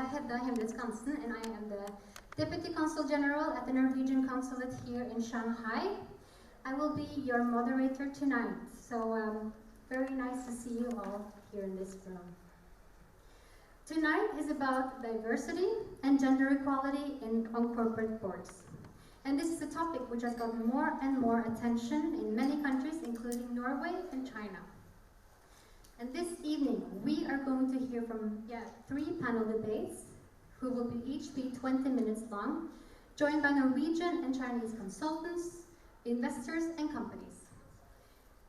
Hedda Hemlet-Skansen, and I am the Deputy Consul General at the Norwegian Consulate here in Shanghai. I will be your moderator tonight, so very nice to see you all here in this room. Tonight is about diversity and gender equality on corporate boards. And this is a topic which has gotten more and more attention in many countries, including Norway and China. And this evening, we are going to hear from 3 panel debates, who will each be 20 minutes long, joined by Norwegian and Chinese consultants, investors, and companies.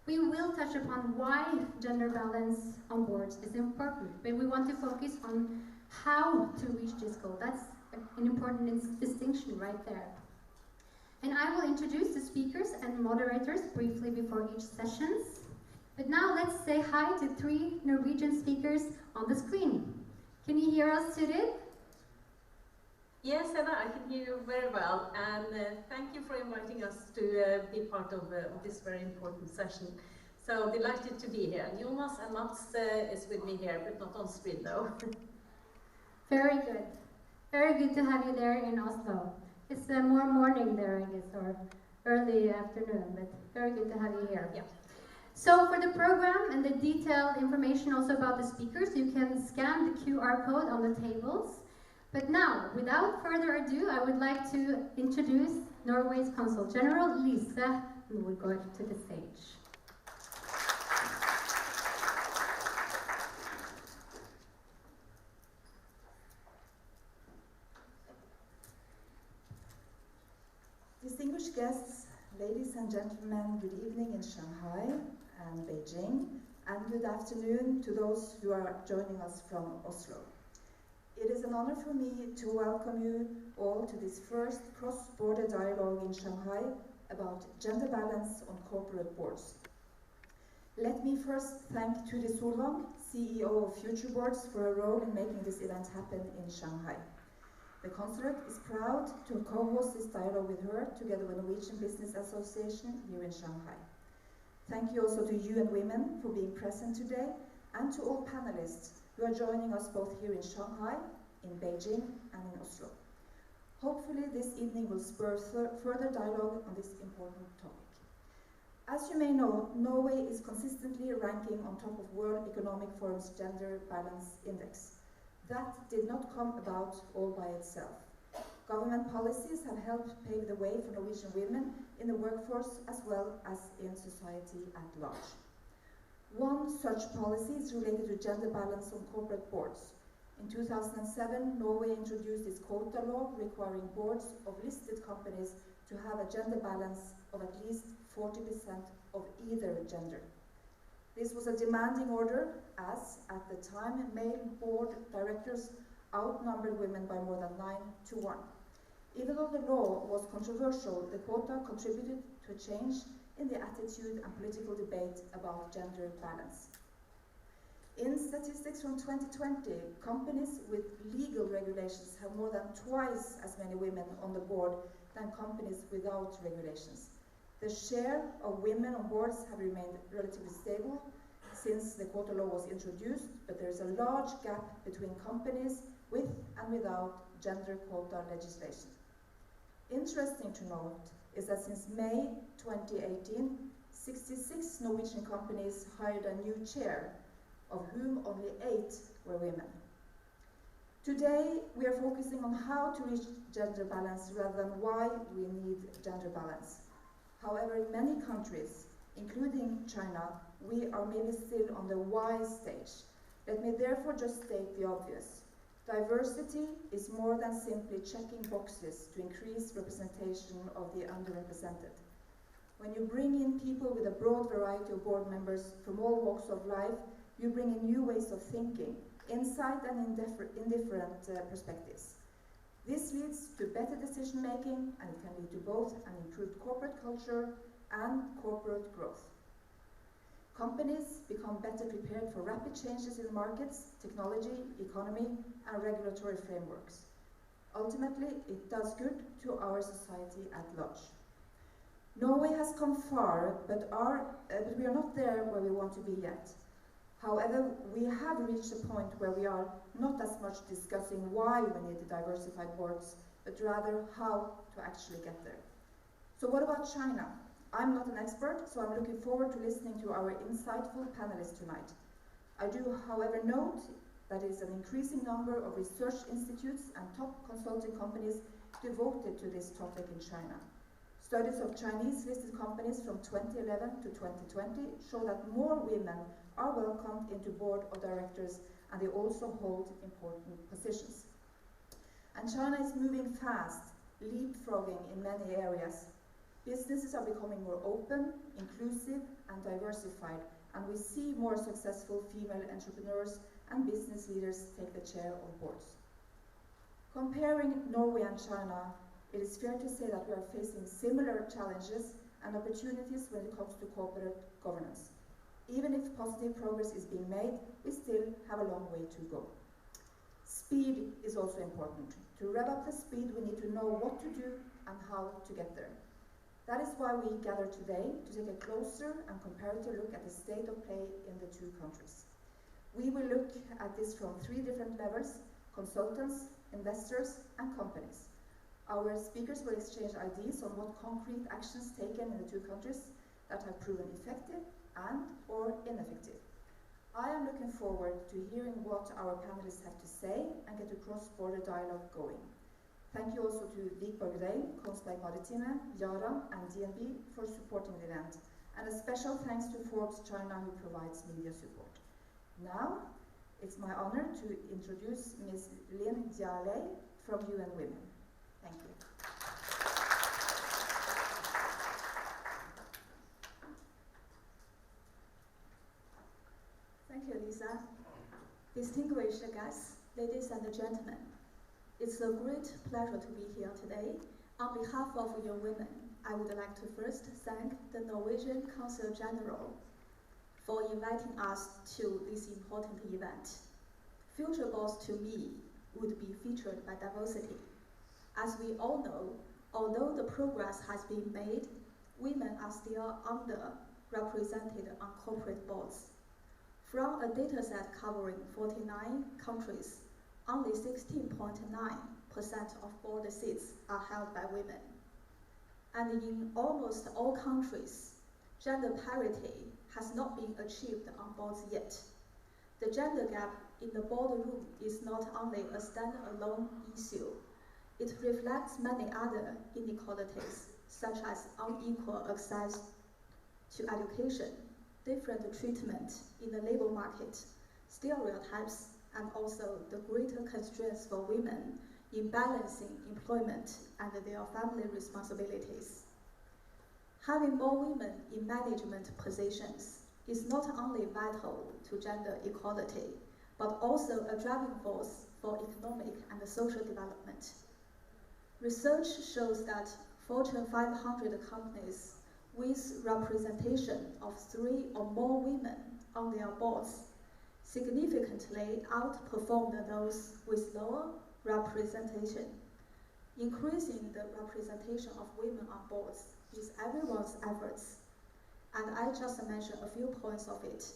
We will touch upon why gender balance on boards is important, but we want to focus on how to reach this goal. That's an important distinction right there. And I will introduce the speakers and moderators briefly before each session. But now let's say hi to 3 Norwegian speakers on the screen. Can you hear us today? Yes, Hedda, I can hear you very well, and thank you for inviting us to be part of this very important session. So delighted to be here. Jonas and Mats is with me here, but not on screen though. Very good. Very good to have you there in Oslo. It's more morning there, I guess, or early afternoon, but very good to have you here. Yeah. So for the program and the detailed information also about the speakers, you can scan the QR code on the tables. But now, without further ado, I would like to introduce Norway's Consul General, Lise Norgård, to the stage. Distinguished guests, ladies and gentlemen, good evening in Shanghai and Beijing, and good afternoon to those who are joining us from Oslo. It is an honor for me to welcome you all to this first cross-border dialogue in Shanghai about gender balance on corporate boards. Let me first thank Turid Solvang, CEO of FutureBoards, for her role in making this event happen in Shanghai. The Consulate is proud to co-host this dialogue with her, together with Norwegian Business Association here in Shanghai. Thank you also to you and women for being present today, and to all panelists who are joining us both here in Shanghai, in Beijing, and in Oslo. Hopefully this evening will spur further dialogue on this important topic. As you may know, Norway is consistently ranking on top of World Economic Forum's Gender Balance Index. That did not come about all by itself. Government policies have helped pave the way for Norwegian women in the workforce as well as in society at large. One such policy is related to gender balance on corporate boards. In 2007, Norway introduced its quota law requiring boards of listed companies to have a gender balance of at least 40% of either gender. This was a demanding order as, at the time, male board directors outnumbered women by more than 9 to 1. Even though the law was controversial, the quota contributed to a change in the attitude and political debate about gender balance. In statistics from 2020, companies with legal regulations have more than twice as many women on the board than companies without regulations. The share of women on boards have remained relatively stable since the quota law was introduced, but there is a large gap between companies with and without gender quota legislation. Interesting to note is that since May 2018, 66 Norwegian companies hired a new chair, of whom only 8 were women. Today, we are focusing on how to reach gender balance rather than why we need gender balance. However, in many countries, including China, we are maybe still on the why stage. Let me therefore just state the obvious. Diversity is more than simply checking boxes to increase representation of the underrepresented. When you bring in people with a broad variety of board members from all walks of life, you bring in new ways of thinking, insight and indifferent perspectives. This leads to better decision making, and it can lead to both an improved corporate culture and corporate growth. Companies become better prepared for rapid changes in markets, technology, economy, and regulatory frameworks. Ultimately, it does good to our society at large. Norway has come far, but we are not there where we want to be yet. However, we have reached a point where we are not as much discussing why we need diversified boards, but rather how to actually get there. So what about China? I'm not an expert, so I'm looking forward to listening to our insightful panelists tonight. I do, however, note that there is an increasing number of research institutes and top consulting companies devoted to this topic in China. Studies of Chinese listed companies from 2011 to 2020 show that more women are welcomed into board of directors, and they also hold important positions. And China is moving fast, leapfrogging in many areas. Businesses are becoming more open, inclusive, and diversified, and we see more successful female entrepreneurs and business leaders take the chair of boards. Comparing Norway and China, it is fair to say that we are facing similar challenges and opportunities when it comes to corporate governance. Even if positive progress is being made, we still have a long way to go. Speed is also important. To rev up the speed, we need to know what to do and how to get there. That is why we gather today to take a closer and comparative look at the state of play in the two countries. We will look at this from three different levels: consultants, investors, and companies. Our speakers will exchange ideas on what concrete actions taken in the two countries that have proven effective and/or ineffective. I am looking forward to hearing what our panelists have to say and get a cross-border dialogue going. Thank you also to Vikborg Rein, Kongsberg Maritime, Yara, and DNB for supporting the event. And a special thanks to Forbes China, who provides media support. Now, it's my honor to introduce Ms. Lin Jialei from UN Women. Thank you. Thank you, Lisa. Distinguished guests, ladies and gentlemen, it's a great pleasure to be here today. On behalf of Young Women, I would like to first thank the Norwegian Consulate General for inviting us to this important event. FutureBoards, to me, would be featured by diversity. As we all know, although the progress has been made, women are still underrepresented on corporate boards. From a dataset covering 49 countries, only 16.9% of board seats are held by women. And in almost all countries, gender parity has not been achieved on boards yet. The gender gap in the boardroom is not only a standalone issue, it reflects many other inequalities, such as unequal access to education, different treatment in the labor market, stereotypes, and also the greater constraints for women in balancing employment and their family responsibilities. Having more women in management positions is not only vital to gender equality, but also a driving force for economic and social development. Research shows that Fortune 500 companies with representation of 3 or more women on their boards significantly outperformed those with lower representation. Increasing the representation of women on boards is everyone's efforts, and I just mentioned a few points of it.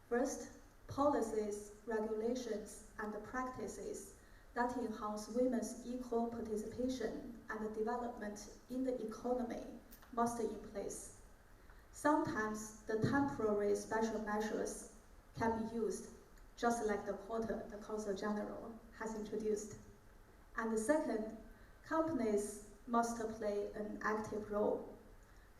First, policies, regulations, and practices that enhance women's equal participation and development in the economy must be in place. Sometimes the temporary special measures can be used, just like the quota the Consul General has introduced. And the second, companies must play an active role.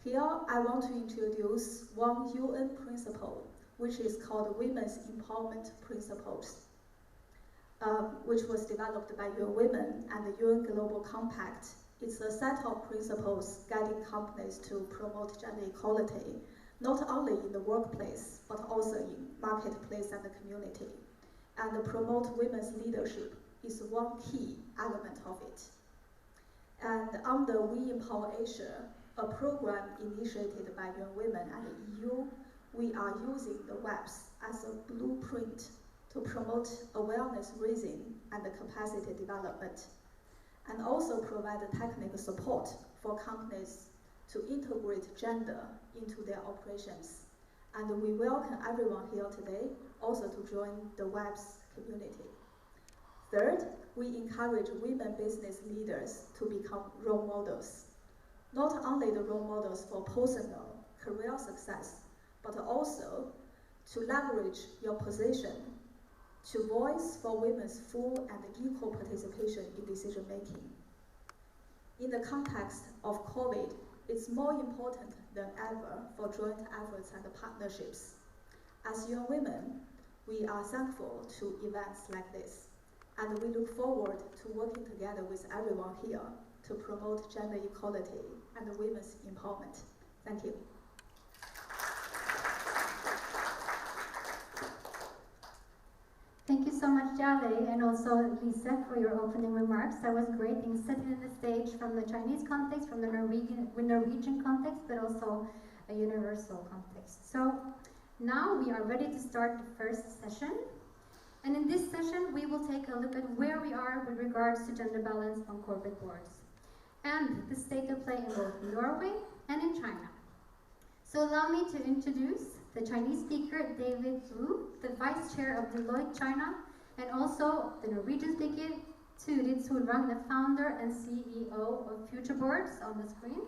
Here, I want to introduce one UN principle, which is called Women's Empowerment Principles, which was developed by UN Women and the UN Global Compact. It's a set of principles guiding companies to promote gender equality, not only in the workplace, but also in marketplace and the community. And promote women's leadership is one key element of it. And under We Empower Asia, a program initiated by UN Women and the EU, we are using the webs as a blueprint to promote awareness raising and capacity development, and also provide technical support for companies to integrate gender into their operations and we welcome everyone here today also to join the web's community. Third, we encourage women business leaders to become role models. Not only the role models for personal career success, but also to leverage your position to voice for women's full and equal participation in decision making. In the context of COVID, it's more important than ever for joint efforts and partnerships. As young women, we are thankful to events like this, and we look forward to working together with everyone here to promote gender equality and women's empowerment. Thank you. Thank you so much, Jale, and also Lisa, for your opening remarks. That was great in setting the stage from the Chinese context, from the Norwegian context, but also a universal context. So now we are ready to start the first session. And in this session, we will take a look at where we are with regards to gender balance on corporate boards and the state of play in both Norway and in China. So allow me to introduce the Chinese speaker, David Wu, the Vice Chair of Deloitte China, and also the Norwegian speaker, Turid Solvang, the founder and CEO of FutureBoards on the screen.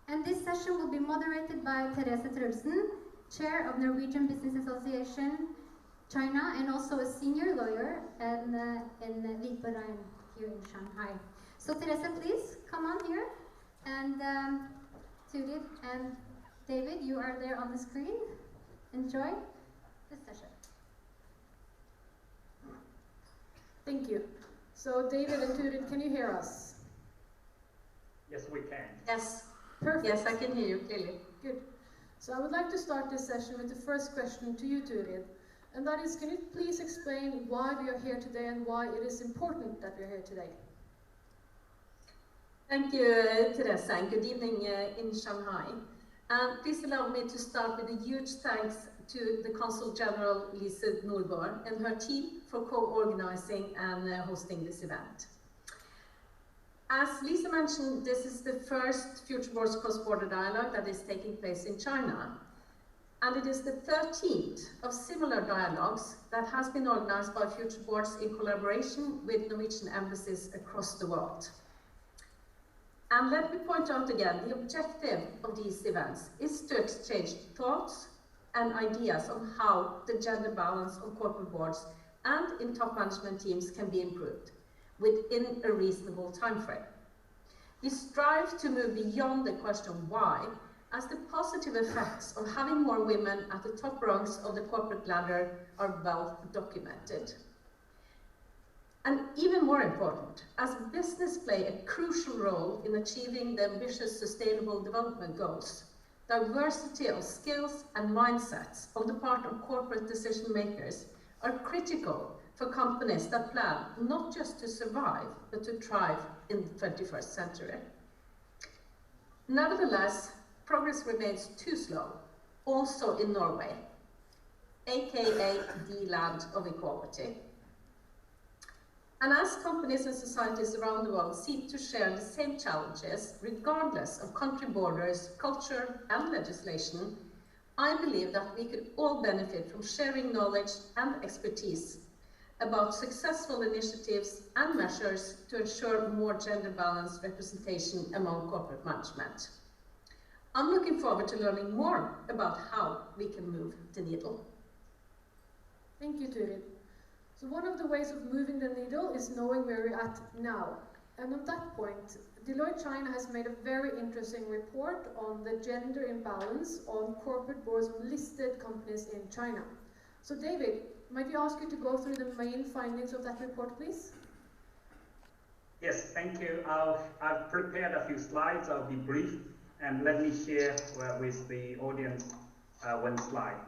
And this session will be moderated by Therese Trulsen, Chair of Norwegian Business Association China, and also a senior lawyer in Vikborein here in Shanghai. So Therese, please come on here, and Turid and David, you are there on the screen. Enjoy this session. Thank you. So David and Turid, can you hear us? Yes, we can. Yes. Perfect. Yes, I can hear you clearly. Good. So I would like to start this session with the first question to you, Turid. And that is, can you please explain why we are here today and why it is important that we are here today? Thank you, Teresa, and good evening in Shanghai. Please allow me to start with a huge thanks to the Consul General Lise Nordborg and her team for co-organizing and hosting this event. As Lisa mentioned, this is the first FutureBoards Cross-Border Dialogue that is taking place in China. And it is the 13th of similar dialogues that has been organized by FutureBoards in collaboration with Norwegian embassies across the world. And let me point out again, the objective of these events is to exchange thoughts and ideas on how the gender balance on corporate boards and in top management teams can be improved within a reasonable time frame. We strive to move beyond the question why, as the positive effects of having more women at the top rungs of the corporate ladder are well documented. And even more important, as business play a crucial role in achieving the ambitious sustainable development goals, diversity of skills and mindsets on the part of corporate decision makers are critical for companies that plan not just to survive, but to thrive in the 21st century. Nevertheless, progress remains too slow, also in Norway, aka the land of equality. And as companies and societies around the world seek to share the same challenges, regardless of country borders, culture, and legislation, I believe that we could all benefit from sharing knowledge and expertise about successful initiatives and measures to ensure more gender-balanced representation among corporate management. I'm looking forward to learning more about how we can move the needle. Thank you, Turid. So one of the ways of moving the needle is knowing where we're at now. And on that point, Deloitte China has made a very interesting report on the gender imbalance on corporate boards of listed companies in China. So David, might we ask you to go through the main findings of that report, please? Yes, thank you. I've prepared a few slides. I'll be brief, and let me share with the audience one slide.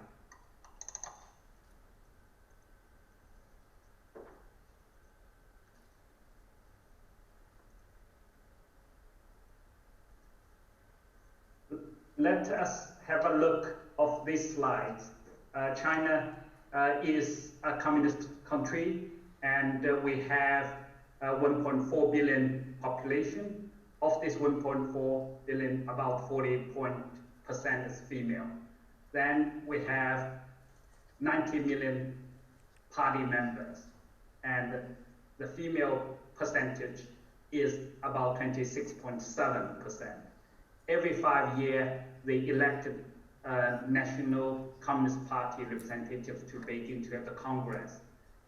Let us have a look of this slide. China is a communist country, and we have 1.4 billion population. Of this 1.4 billion, about 40% is female. Then we have 90 million party members, and the female percentage is about 26.7%. Every 5 years, they elected National Communist Party representatives to Beijing to have the Congress,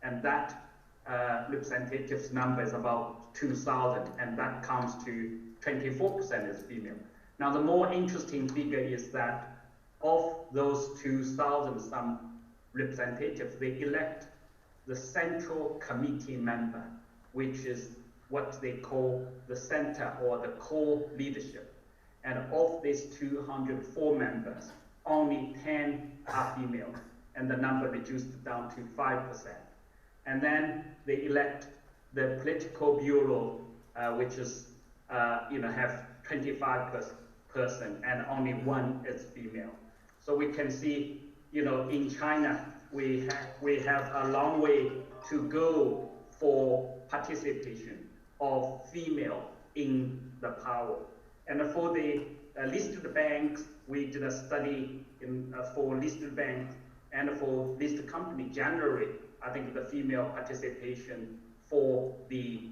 and that representatives number is about 2,000, and that comes to 24% is female. Now, the more interesting figure is that of those 2,000 some representatives, they elect the Central Committee member, which is what they call the center or the core leadership. And of these 204 members, only 10 are female, and the number reduced down to 5%. And then they elect the political bureau, which is, have 25%, and only 1 is female. So we can see, in China, we have a long way to go for participation of female in the power. And for the listed banks, we did a study for listed banks and for listed company. Generally, I think the female participation for the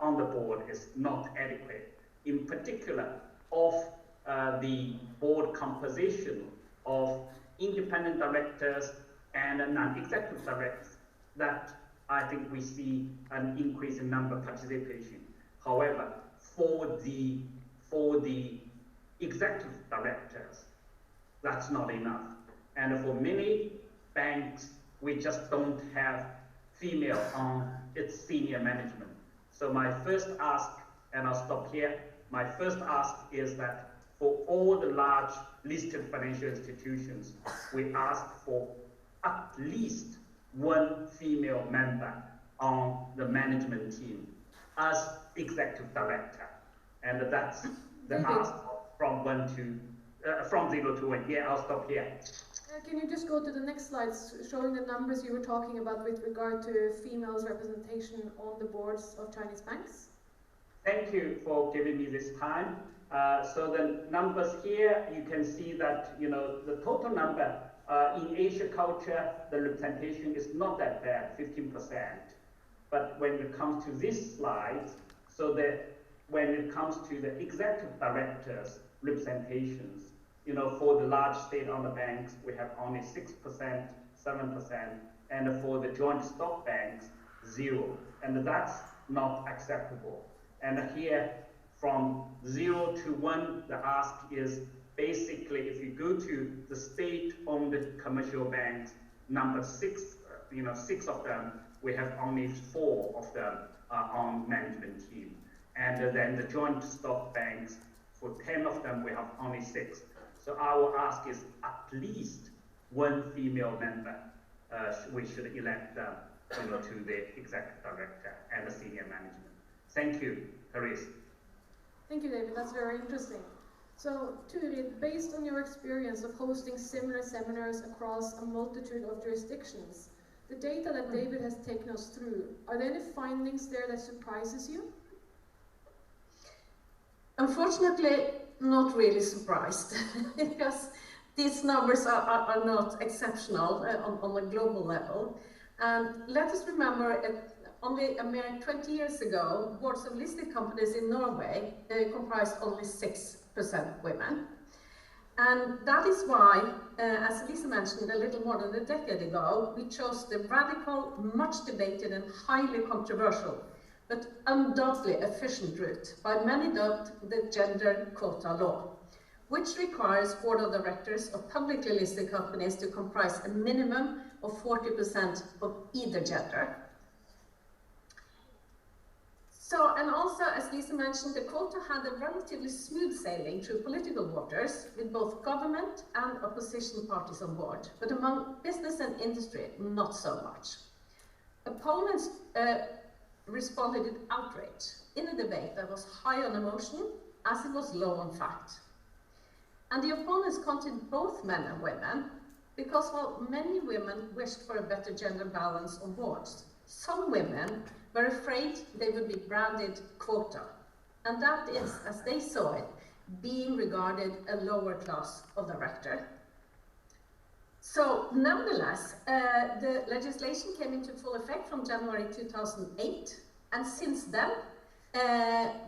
on the board is not adequate. In particular, of the board composition of independent directors and non-executive directors, that I think we see an increase in number of participation. However, for the executive directors, that's not enough. And for many banks, we just don't have female on its senior management. So my first ask, and I'll stop here, my first ask is that for all the large listed financial institutions, we ask for at least 1 female member on the management team as executive director. And that's the ask from 0 to 1. Yeah, I'll stop here. Can you just go to the next slides, showing the numbers you were talking about with regard to females' representation on the boards of Chinese banks? Thank you for giving me this time. So the numbers here, you can see that, the total number in Asia culture, the representation is not that bad, 15%. But when it comes to this slide, so that when it comes to the executive directors representations, for the large state-owned banks, we have only 6%, 7%, and for the joint stock banks, 0. And that's not acceptable. And here, from 0 to 1, the ask is basically, if you go to the state-owned commercial banks, number 6, 6 of them, we have only 4 of them on management team. And then the joint stock banks, for 10 of them, we have only 6. So our ask is at least 1 female member. We should elect them, to the executive director and the senior management. Thank you, Therese. Thank you, David. That's very interesting. So, Turid, based on your experience of hosting similar seminars across a multitude of jurisdictions, the data that David has taken us through, are there any findings there that surprises you? Unfortunately, not really surprised, because these numbers are not exceptional on a global level. And let us remember, only a mere 20 years ago, boards of listed companies in Norway comprised only 6% women. And that is why, as Lisa mentioned a little more than a decade ago, we chose the radical, much debated and highly controversial, but undoubtedly efficient route, by many dubbed the gender quota law, which requires board of directors of publicly listed companies to comprise a minimum of 40% of either gender. So, and also, as Lisa mentioned, the quota had a relatively smooth sailing through political waters, with both government and opposition parties on board, but among business and industry, not so much. Opponents responded with outrage in a debate that was high on emotion, as it was low on fact. And the opponents counted both men and women, because while many women wished for a better gender balance on boards, some women were afraid they would be branded quota, and that is, as they saw it, being regarded a lower class of director. So, nevertheless, the legislation came into full effect from January 2008, and since then,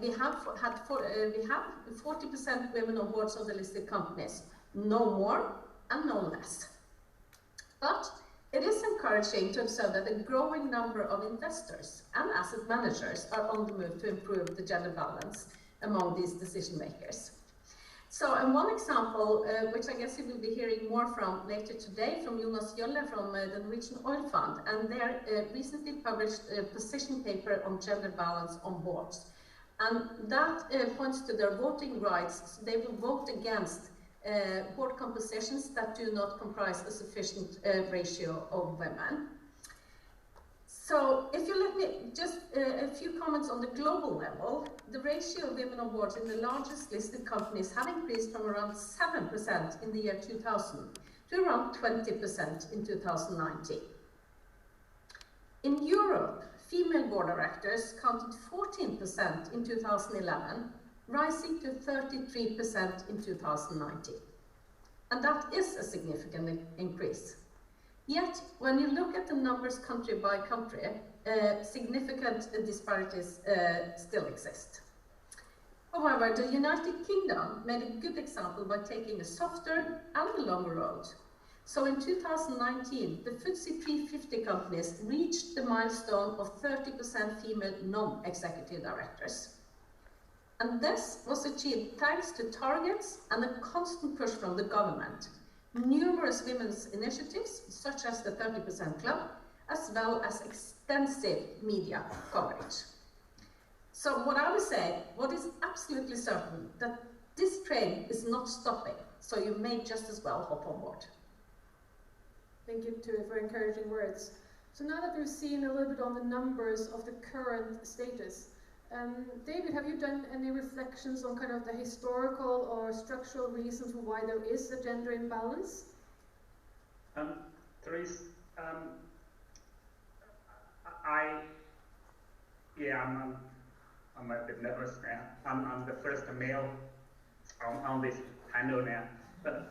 we have 40% women on boards of the listed companies, no more and no less. But it is encouraging to observe that a growing number of investors and asset managers are on the move to improve the gender balance among these decision makers. So, and one example, which I guess you will be hearing more from later today, from Jonas Jölle from the Norwegian Oil Fund, and their recently published position paper on gender balance on boards. And that points to their voting rights. So they will vote against board compositions that do not comprise a sufficient ratio of women. So, if you let me just a few comments on the global level, the ratio of women on boards in the largest listed companies have increased from around 7% in the year 2000 to around 20% in 2019. In Europe, female board directors counted 14% in 2011, rising to 33% in 2019. And that is a significant increase. Yet, when you look at the numbers country by country, significant disparities still exist. However, the United Kingdom made a good example by taking a softer and a longer road. So in 2019, the FTSE 350 companies reached the milestone of 30% female non-executive directors. And this was achieved thanks to targets and a constant push from the government, numerous women's initiatives, such as the 30% Club, as well as extensive media coverage. So what I would say, what is absolutely certain, that this train is not stopping, so you may just as well hop on board. Thank you, Turid, for encouraging words. So now that we've seen a little bit on the numbers of the current status, David, have you done any reflections on kind of the historical or structural reasons for why there is a gender imbalance? Therese, I'm a bit nervous now. I'm the first male on this panel now. But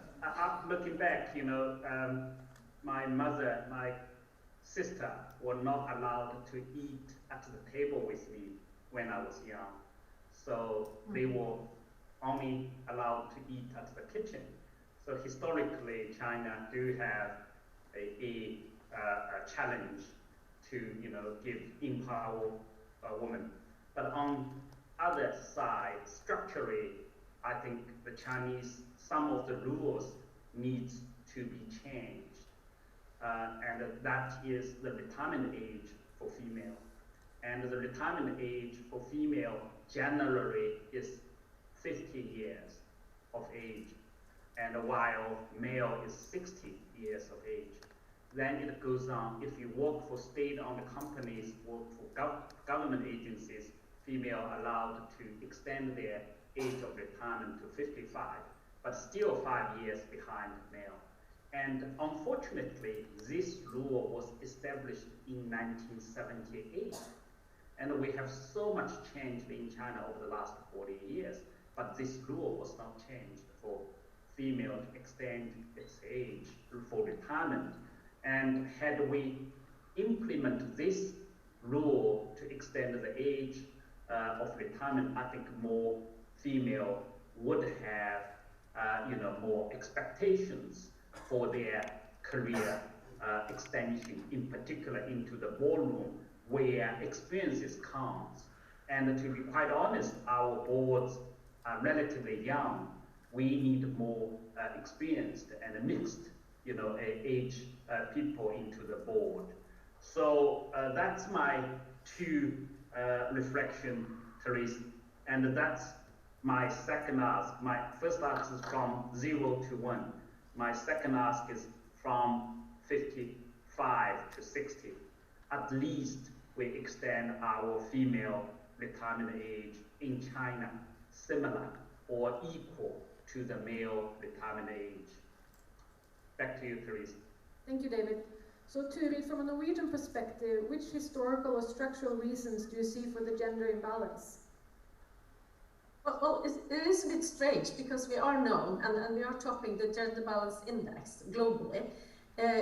looking back, you know, my mother, my sister were not allowed to eat at the table with me when I was young. So they were only allowed to eat at the kitchen. So historically, China do have a challenge to, you know, empower a woman. But on other side, structurally, I think the Chinese, some of the rules needs to be changed. And that is the retirement age for female. And the retirement age for female generally is 50 years of age, and while male is 60 years of age. Then it goes on, if you work for state-owned companies, work for government agencies, female allowed to extend their age of retirement to 55, but still 5 years behind male. And unfortunately, this rule was established in 1978. And we have so much changed in China over the last 40 years, but this rule was not changed for female to extend its age for retirement. And had we implemented this rule to extend the age of retirement, I think more female would have more expectations for their career extension, in particular into the ballroom, where experiences counts. And to be quite honest, our boards are relatively young. We need more experienced and mixed, age people into the board. So that's my two reflection, Therese, and that's my second ask. My first ask is from 0 to 1. My second ask is from 55 to 60. At least we extend our female retirement age in China similar or equal to the male retirement age. Back to you, Therese. Thank you, David. So Turid, from a Norwegian perspective, which historical or structural reasons do you see for the gender imbalance? Well, it is a bit strange because we are known and we are topping the gender balance index globally.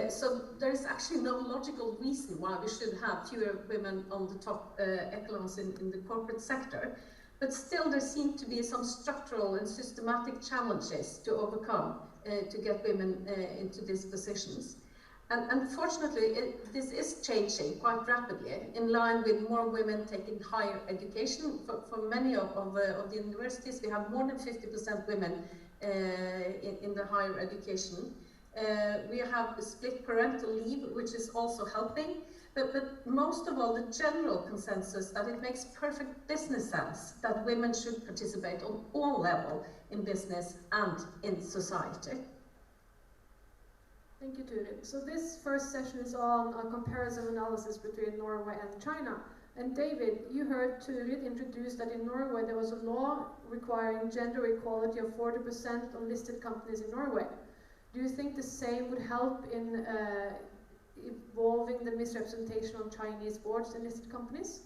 So there is actually no logical reason why we should have fewer women on the top echelons in the corporate sector. But still there seem to be some structural and systematic challenges to overcome to get women into these positions. And unfortunately, this is changing quite rapidly, in line with more women taking higher education. For many of the universities, we have more than 50% women in the higher education. We have split parental leave, which is also helping. But most of all, the general consensus that it makes perfect business sense that women should participate on all levels in business and in society. Thank you, Turid. So this first session is on a comparison analysis between Norway and China. And David, you heard Turid introduce that in Norway there was a law requiring gender equality of 40% on listed companies in Norway. Do you think the same would help in evolving the misrepresentation on Chinese boards in listed companies?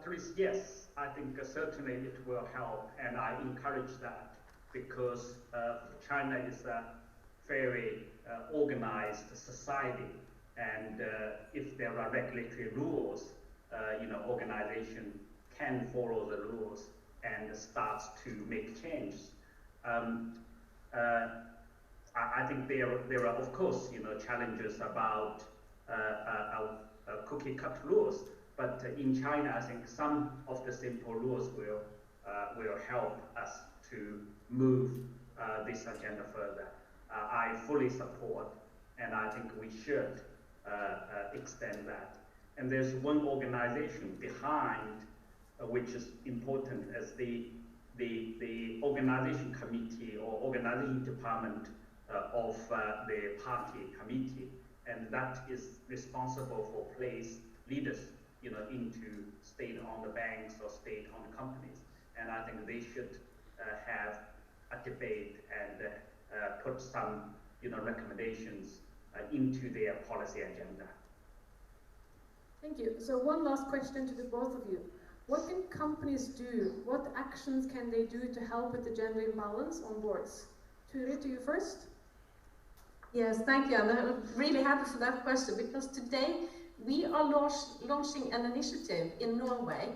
Therese, yes, I think certainly it will help, and I encourage that, because China is a very organized society, and if there are regulatory rules, organization can follow the rules and starts to make changes. I think there are of course challenges about cookie cut rules, but in China I think some of the simple rules will help us to move this agenda further. I fully support, and I think we should extend that. And there's one organization behind which is important as the organization committee or organizing department of the party committee, and that is responsible for place leaders into state-owned banks or state-owned companies. And I think they should have a debate and put some recommendations into their policy agenda. Thank you. So one last question to the both of you. What can companies do? What actions can they do to help with the gender imbalance on boards? Turid, to you first. Yes, thank you. And I'm really happy for that question, because today we are launching an initiative in Norway,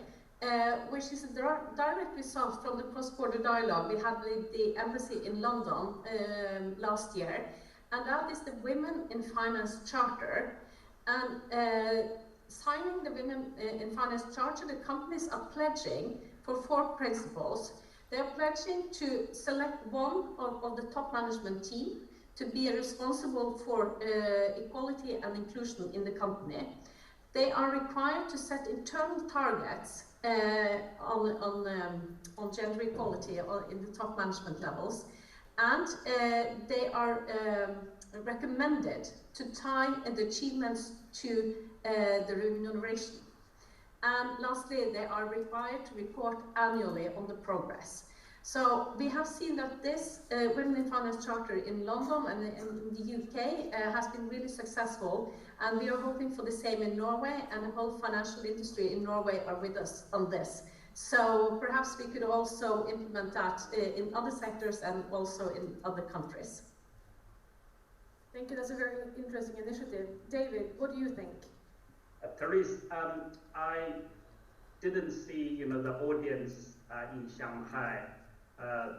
which is a direct result from the cross-border dialogue we had with the embassy in London last year. And that is the Women in Finance Charter. And signing the Women in Finance Charter, the companies are pledging for 4 principles. They are pledging to select one of the top management team to be responsible for equality and inclusion in the company. They are required to set internal targets on gender equality in the top management levels, and they are recommended to tie the achievements to the remuneration. And lastly, they are required to report annually on the progress. So we have seen that this Women in Finance Charter in London and in the UK has been really successful, and we are hoping for the same in Norway, and the whole financial industry in Norway are with us on this. So perhaps we could also implement that in other sectors and also in other countries. Thank you, that's a very interesting initiative. David, what do you think? Therese, I didn't see the audience in Shanghai.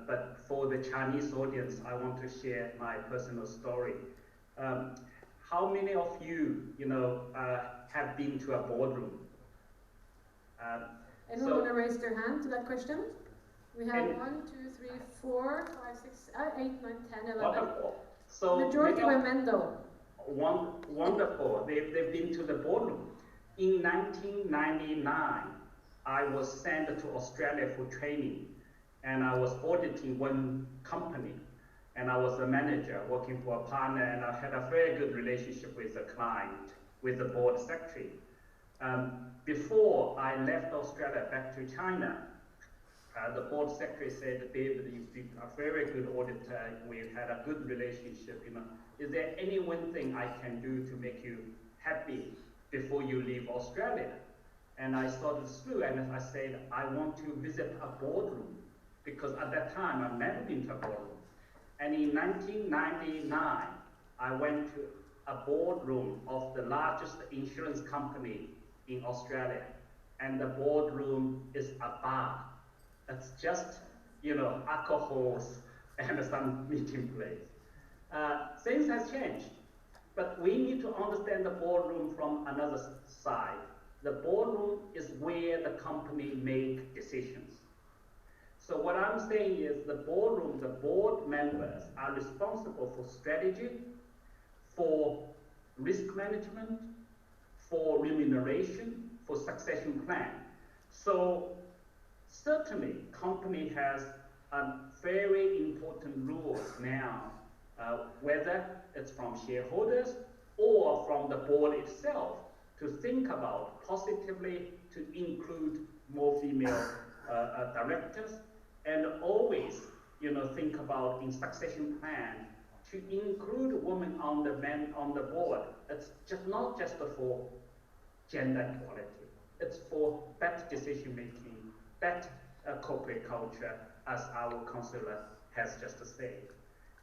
But for the Chinese audience, I want to share my personal story. How many of you, have been to a boardroom? Anyone want to raise their hand to that question? We have 1, 2, 3, 4, 5, 6, 8, 9, 10, 11. Wonderful. So majority were men though. Wonderful. They've been to the boardroom. In 1999, I was sent to Australia for training. And I was auditing one company, and I was a manager working for a partner, and I had a very good relationship with the client, with the board secretary. Before I left Australia back to China, the board secretary said, David, you've been a very good auditor, we've had a good relationship, is there any one thing I can do to make you happy before you leave Australia? And I started through, and I said, I want to visit a boardroom. Because at that time, I've never been to a boardroom. And in 1999, I went to a boardroom of the largest insurance company in Australia. And the boardroom is a bar. It's just, alcohols and some meeting place. Things have changed, but we need to understand the boardroom from another side. The boardroom is where the company make decisions. So what I'm saying is the boardroom, the board members are responsible for strategy, for risk management, for remuneration, for succession plan. So certainly company has very important rules now, whether it's from shareholders or from the board itself, to think about positively to include more female directors, and always think about in succession plan to include women on the board. It's not just for gender equality. It's for better decision making, better corporate culture, as our counselor has just said.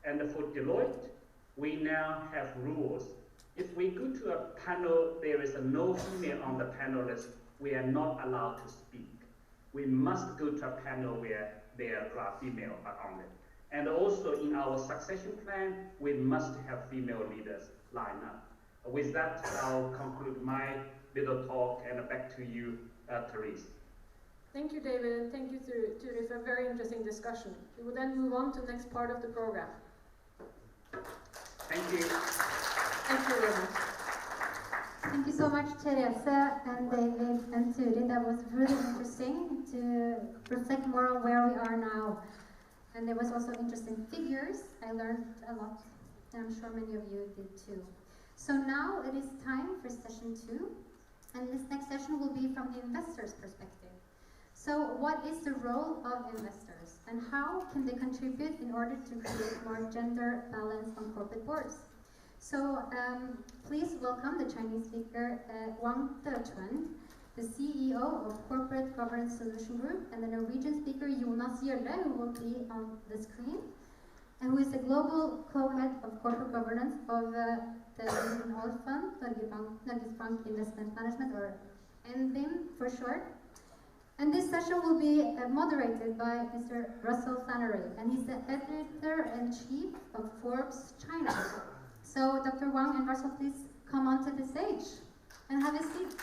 And for Deloitte, we now have rules. If we go to a panel, there is no female on the panel list, we are not allowed to speak. We must go to a panel where there are female on it. And also in our succession plan, we must have female leaders line up. With that, I'll conclude my little talk, and back to you, Therese. Thank you, David, and thank you, Turi, for a very interesting discussion. We will then move on to the next part of the program. Thank you. Thank you very much. Thank you so much, Therese and David and Turi. That was really interesting to reflect more on where we are now. And there was also interesting figures. I learned a lot, and I'm sure many of you did too. So now it is time for session 2, and this next session will be from the investor's perspective. So what is the role of investors, and how can they contribute in order to create more gender balance on corporate boards? So please welcome the Chinese speaker, Wang Dechuan, the CEO of Corporate Governance Solution Group, and the Norwegian speaker, Jonas Gjølle, who will be on the screen, and who is the global co-head of corporate governance of the Norwegian Oil Fund, Norge Bank Investment Management, or NBIM for short. And this session will be moderated by Mr. Russell Flannery, and he's the editor-in-chief of Forbes China. So Dr. Wang and Russell, please come onto the stage and have a seat.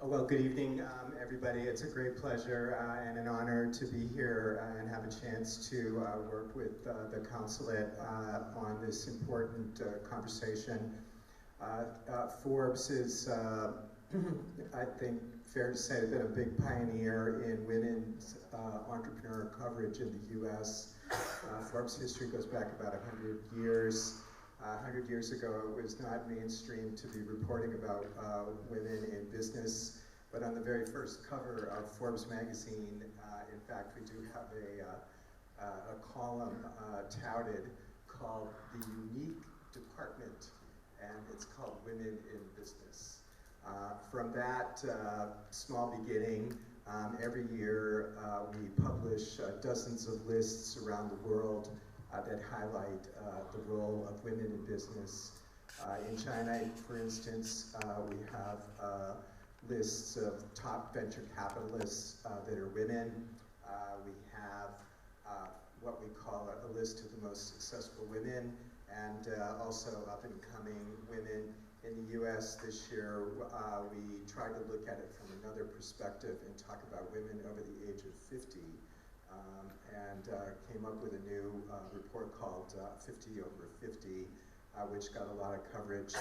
Well, good evening, everybody. It's a great pleasure and an honor to be here and have a chance to work with the consulate on this important conversation. Forbes is, I think, fair to say, been a big pioneer in women's entrepreneur coverage in the U.S. Forbes history goes back about 100 years. 100 years ago, it was not mainstream to be reporting about women in business, but on the very first cover of Forbes magazine, in fact, we do have a column touted called The Unique Department, and it's called Women in Business. From that small beginning, every year we publish dozens of lists around the world that highlight the role of women in business. In China, for instance, we have lists of top venture capitalists that are women. We have what we call a list of the most successful women, and also up-and-coming women. In the U.S. this year, we tried to look at it from another perspective and talk about women over the age of 50. And came up with a new report called 50 over 50, which got a lot of coverage.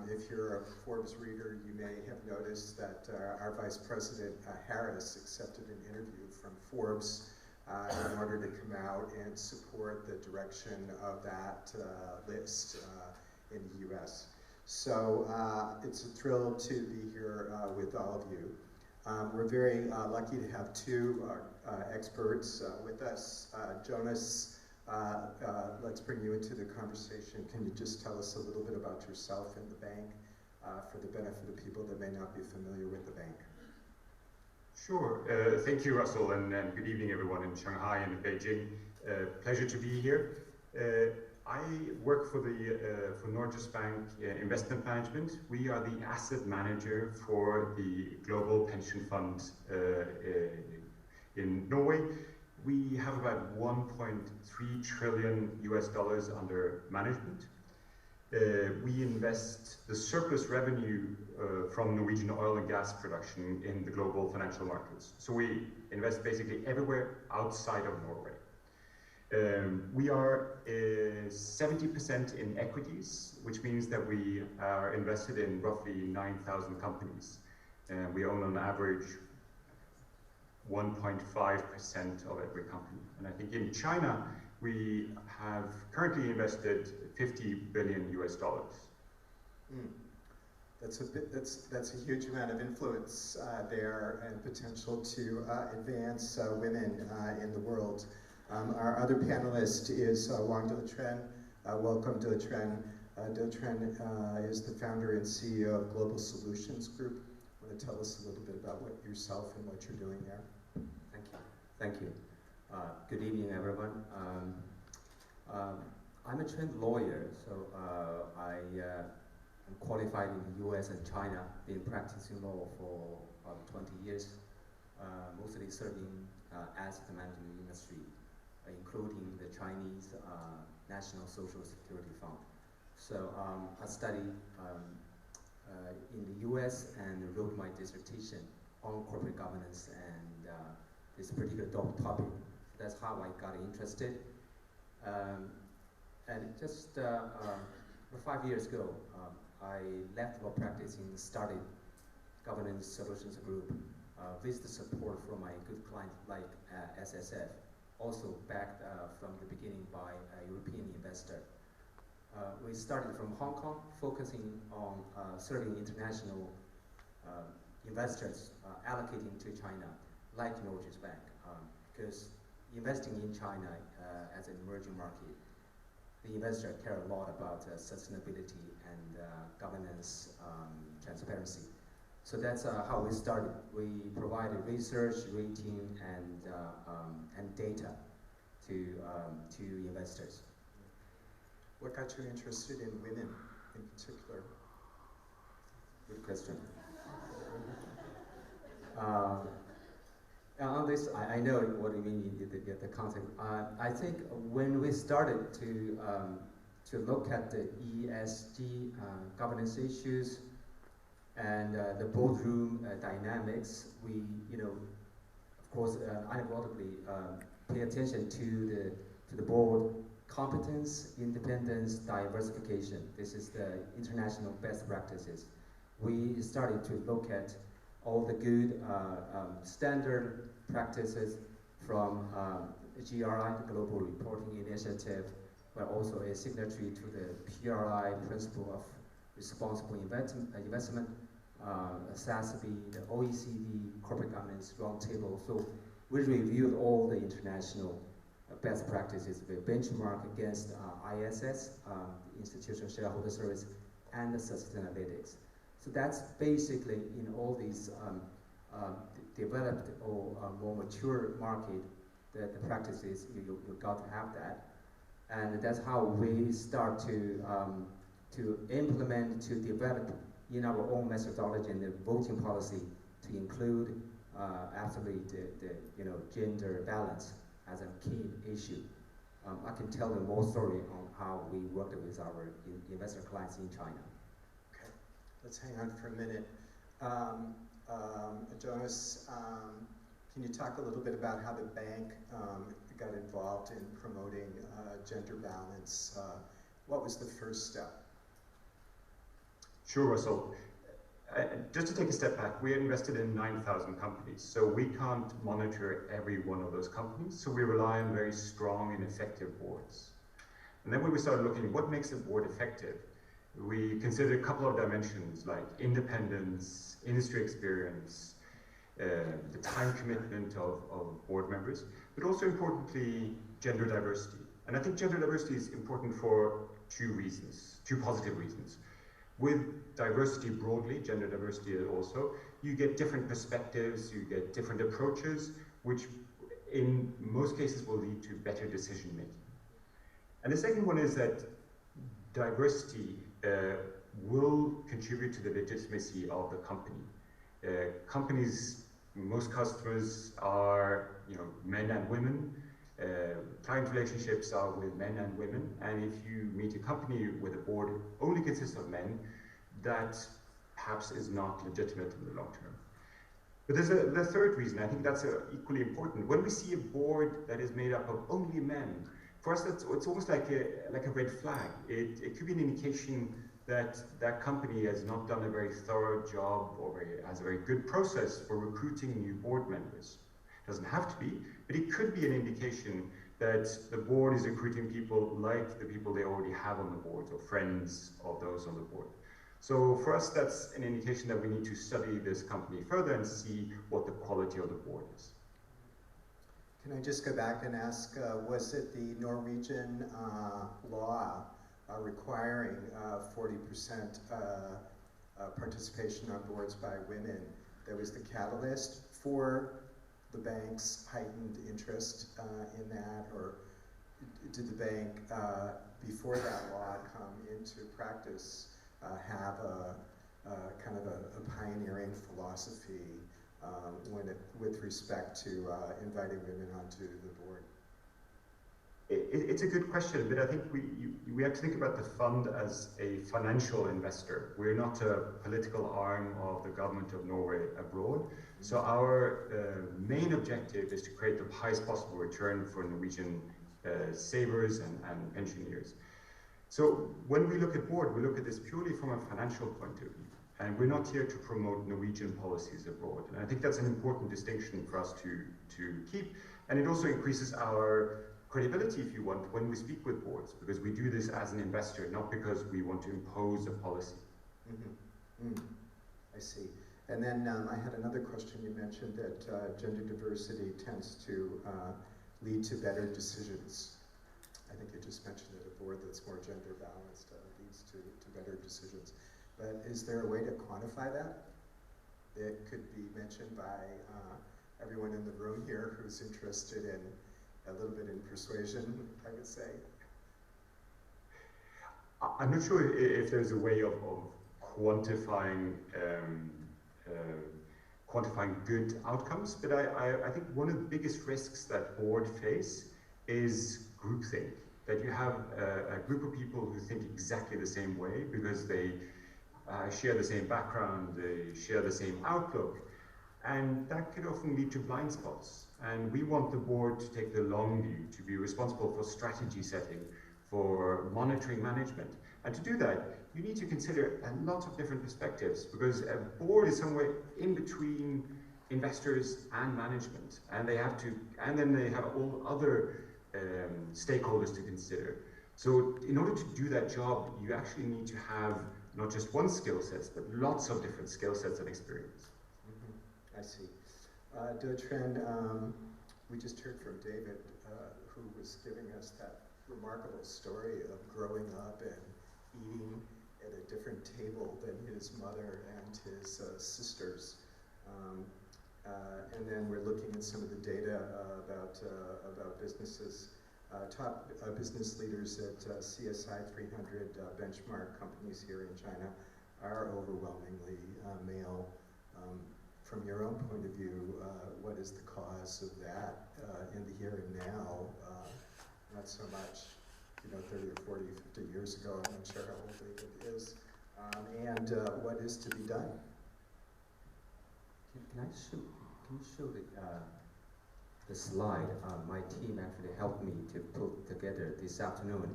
If you're a Forbes reader, you may have noticed that our Vice President Harris accepted an interview from Forbes in order to come out and support the direction of that list in the US. So it's a thrill to be here with all of you. We're very lucky to have two experts with us. Jonas, let's bring you into the conversation. Can you just tell us a little bit about yourself and the bank for the benefit of people that may not be familiar with the bank? Sure. Thank you, Russell, and good evening, everyone in Shanghai and in Beijing. Pleasure to be here. I work for Norge Bank Investment Management. We are the asset manager for the global pension fund in Norway. We have about 1.3 trillion US dollars under management. We invest the surplus revenue from Norwegian oil and gas production in the global financial markets. So we invest basically everywhere outside of Norway. We are 70% in equities, which means that we are invested in roughly 9,000 companies. We own on average 1.5% of every company. And I think in China, we have currently invested 50 billion US dollars. That's a huge amount of influence there and potential to advance women in the world. Our other panelist is Wang Deletren. Welcome, Deletren. Deletren is the founder and CEO of Global Solutions Group. Want to tell us a little bit about yourself and what you're doing there? Thank you. Good evening, everyone. I'm a trained lawyer, so I'm qualified in the US and China, been practicing law for about 20 years, mostly serving asset management industry, including the Chinese National Social Security Fund. So I studied in the US and wrote my dissertation on corporate governance and this particular topic. That's how I got interested. And just 5 years ago, I left law practice and started Governance Solutions Group with the support from my good clients like SSF, also backed from the beginning by a European investor. We started from Hong Kong, focusing on serving international investors allocating to China, like Norge Bank, because investing in China as an emerging market, the investor care a lot about sustainability and governance, transparency. So that's how we started. We provided research, rating, and data to investors. What got you interested in women in particular? Good question. On this, I know what you mean in the context. I think when we started to look at the ESG governance issues and the boardroom dynamics, we, of course, unavoidably pay attention to the board competence, independence, diversification. This is the international best practices. We started to look at all the good standard practices from GRI, the Global Reporting Initiative, but also a signatory to the PRI, Principle of Responsible Investment, SASB, the OECD, Corporate Governance Roundtable. So we reviewed all the international best practices. We benchmark against ISS, Institutional Shareholder Service, and the Sustainalytics. So that's basically in all these developed or more mature market, the practices, you got to have that. And that's how we start to implement, to develop in our own methodology and the voting policy to include absolutely the gender balance as a key issue. I can tell you more story on how we worked with our investor clients in China. Okay, let's hang on for a minute. Jonas, can you talk a little bit about how the bank got involved in promoting gender balance? What was the first step? Sure, Russell. Just to take a step back, we invested in 9,000 companies, so we can't monitor every one of those companies, so we rely on very strong and effective boards. And then when we started looking at what makes a board effective, we considered a couple of dimensions like independence, industry experience, the time commitment of board members, but also importantly, gender diversity. And I think gender diversity is important for two reasons, two positive reasons. With diversity broadly, gender diversity also, you get different perspectives, you get different approaches, which in most cases will lead to better decision making. And the second one is that diversity will contribute to the legitimacy of the company. Companies, most customers are men and women. Client relationships are with men and women, and if you meet a company with a board only consists of men, that perhaps is not legitimate in the long term. But there's the third reason, I think that's equally important. When we see a board that is made up of only men, for us it's almost like a red flag. It could be an indication that that company has not done a very thorough job or has a very good process for recruiting new board members. It doesn't have to be, but it could be an indication that the board is recruiting people like the people they already have on the board, or friends of those on the board. So for us, that's an indication that we need to study this company further and see what the quality of the board is. Can I just go back and ask, was it the Norwegian law requiring 40% participation on boards by women that was the catalyst for the bank's heightened interest in that, or did the bank, before that law come into practice, have a kind of a pioneering philosophy with respect to inviting women onto the board? It's a good question, but I think we have to think about the fund as a financial investor. We're not a political arm of the government of Norway abroad. So our main objective is to create the highest possible return for Norwegian savers and pensioners. So when we look at board, we look at this purely from a financial point of view. And we're not here to promote Norwegian policies abroad. And I think that's an important distinction for us to keep. And it also increases our credibility, if you want, when we speak with boards, because we do this as an investor, not because we want to impose a policy. I see. And then I had another question. You mentioned that gender diversity tends to lead to better decisions. I think you just mentioned that a board that's more gender balanced leads to better decisions. But is there a way to quantify that? It could be mentioned by everyone in the room here who's interested in a little bit in persuasion, I would say. I'm not sure if there's a way of quantifying good outcomes, but I think one of the biggest risks that board face is groupthink. That you have a group of people who think exactly the same way because they share the same background, they share the same outlook, and that could often lead to blind spots. And we want the board to take the long view, to be responsible for strategy setting, for monitoring management. And to do that, you need to consider a lot of different perspectives, because a board is somewhere in between investors and management, and then they have all other stakeholders to consider. So in order to do that job, you actually need to have not just one skill set, but lots of different skill sets and experience. I see. Trend, we just heard from David, who was giving us that remarkable story of growing up and eating at a different table than his mother and his sisters. And then we're looking at some of the data about businesses. Top business leaders at CSI 300 benchmark companies here in China are overwhelmingly male. From your own point of view, what is the cause of that in the here and now? Not so much, 30 or 40, 50 years ago, I'm not sure how old David is. And what is to be done? Can you show the slide? My team actually helped me to put together this afternoon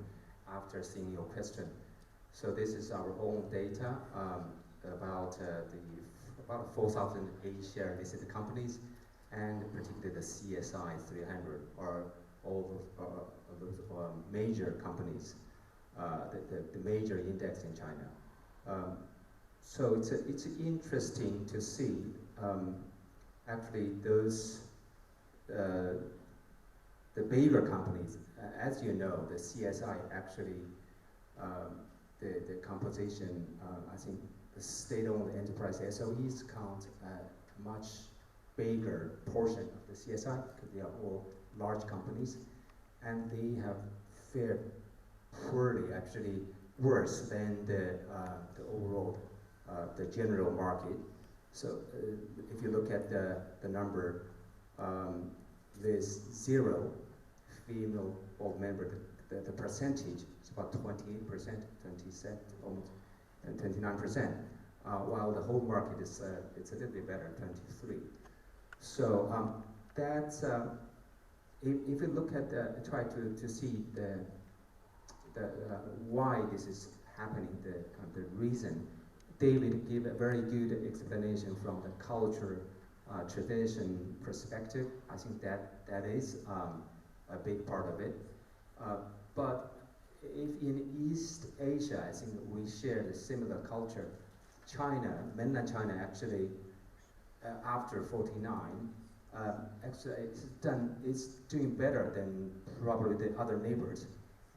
after seeing your question. So this is our own data about 4,000 A-share listed companies, and particularly the CSI 300, or all of those major companies, the major index in China. So it's interesting to see. actually those the bigger companies, as you know, the CSI actually the composition. I think the state-owned enterprise SOEs count a much bigger portion of the CSI because they are all large companies, and they have fared poorly, actually worse than the overall the general market. So if you look at the number, there's 0 female board member. The percentage is about 28%, 27, almost, and 29%. While the whole market is it's a little bit better, 23. So that's if you look at try to see the why this is happening, the reason. David gave a very good explanation from the culture, tradition perspective. I think that is a big part of it. But if in East Asia, I think we share the similar culture. China, mainland China, actually, after 49, actually it's doing better than probably the other neighbors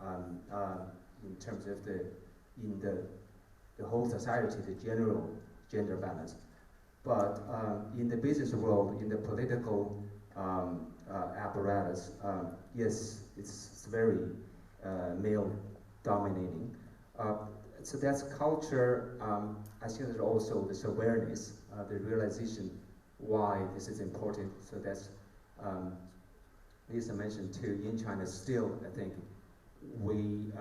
in terms of the whole society, the general gender balance. But in the business world, in the political apparatus, yes, it's very male dominating. So that's culture. I think there's also this awareness, the realization why this is important. So that's Lisa mentioned too. In China, still, I think we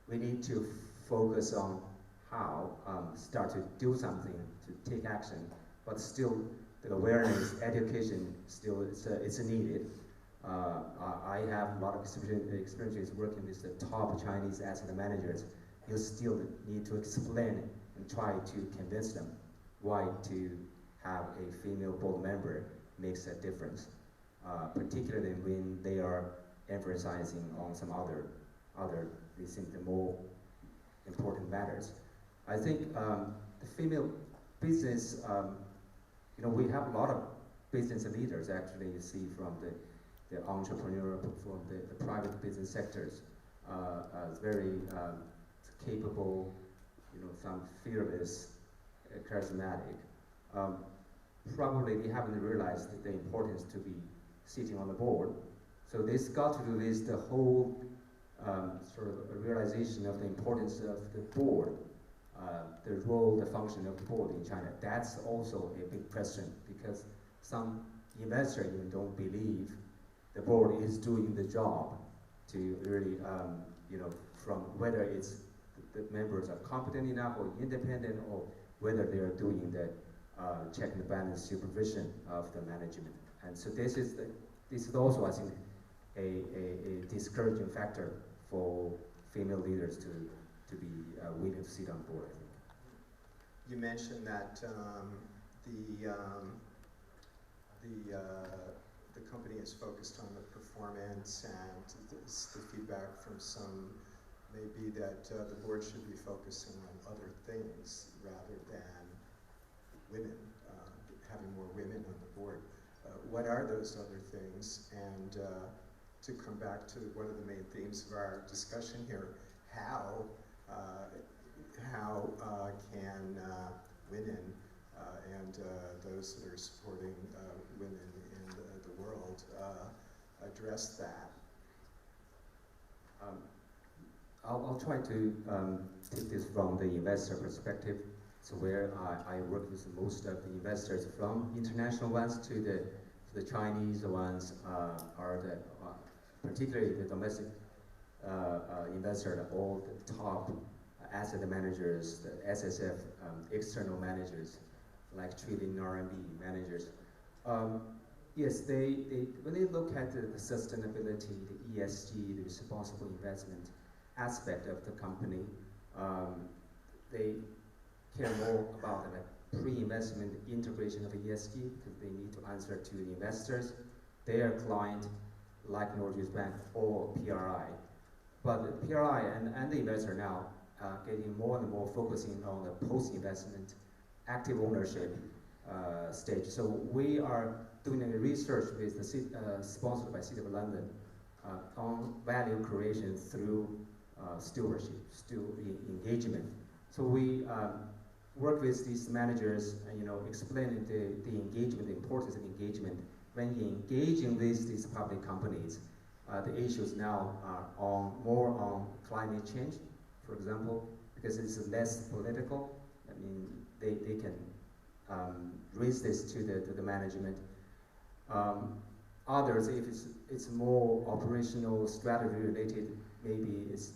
need to focus on how start to do something, to take action, but still the awareness, education, still it's needed. I have a lot of experiences working with the top Chinese asset managers. You still need to explain and try to convince them why to have a female board member makes a difference, particularly when they are emphasizing on some other they think the more important matters. I think the female business, we have a lot of business leaders actually. You see from the entrepreneur, from the private business sectors, very capable, some fearless, charismatic. Probably they haven't realized the importance to be sitting on the board. So this got to do with the whole sort of a realization of the importance of the board, the role, the function of the board in China. That's also a big question because some investors even don't believe the board is doing the job to really, from whether it's the members are competent enough or independent, or whether they are doing the check and balance supervision of the management. And so this is also, I think, a discouraging factor for female leaders to be willing to sit on board, I think. You mentioned that the company is focused on the performance, and the feedback from some may be that the board should be focusing on other things rather than women, having more women on the board. What are those other things? And to come back to one of the main themes of our discussion here, how can women and those that are supporting women in the world address that? I'll try to take this from the investor perspective. So where I work with most of the investors, from international ones to the Chinese ones, are particularly the domestic investor, all the top asset managers, the SSF, external managers, like trillion RMB managers. Yes, when they look at the sustainability, the ESG, the responsible investment aspect of the company, they care more about the pre-investment integration of ESG because they need to answer to the investors, their client, like Norwegian Bank or PRI. But the PRI and the investor now getting more and more focusing on the post-investment active ownership stage. So we are doing a research with the sponsored by City of London on value creation through stewardship, engagement. So we work with these managers, explaining the engagement, the importance of engagement. When engaging with these public companies, the issues now are more on climate change, for example, because it's less political. I mean, they can raise this to the management. Others, if it's more operational strategy related, maybe it's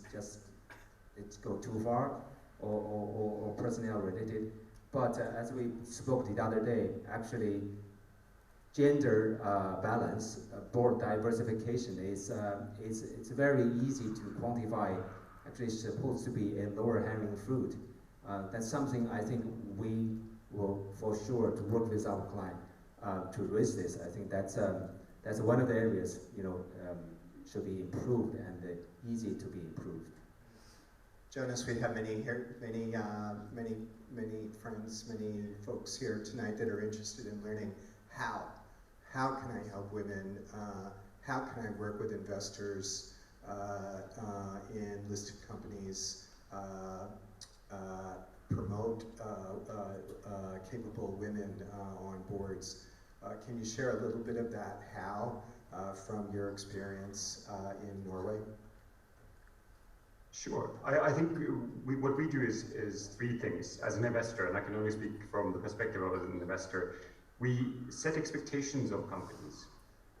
go too far, or personnel related. But as we spoke the other day, actually, gender balance, board diversification is it's very easy to quantify. Actually, it's supposed to be a lower hanging fruit. That's something I think we will for sure to work with our client to raise this. I think that's one of the areas should be improved and easy to be improved. Jonas, we have many friends, many folks here tonight that are interested in learning how. How can I help women? How can I work with investors in listed companies, promote capable women on boards? Can you share a little bit of that how from your experience in Norway? Sure. I think what we do is three things. As an investor, and I can only speak from the perspective of an investor, we set expectations of companies.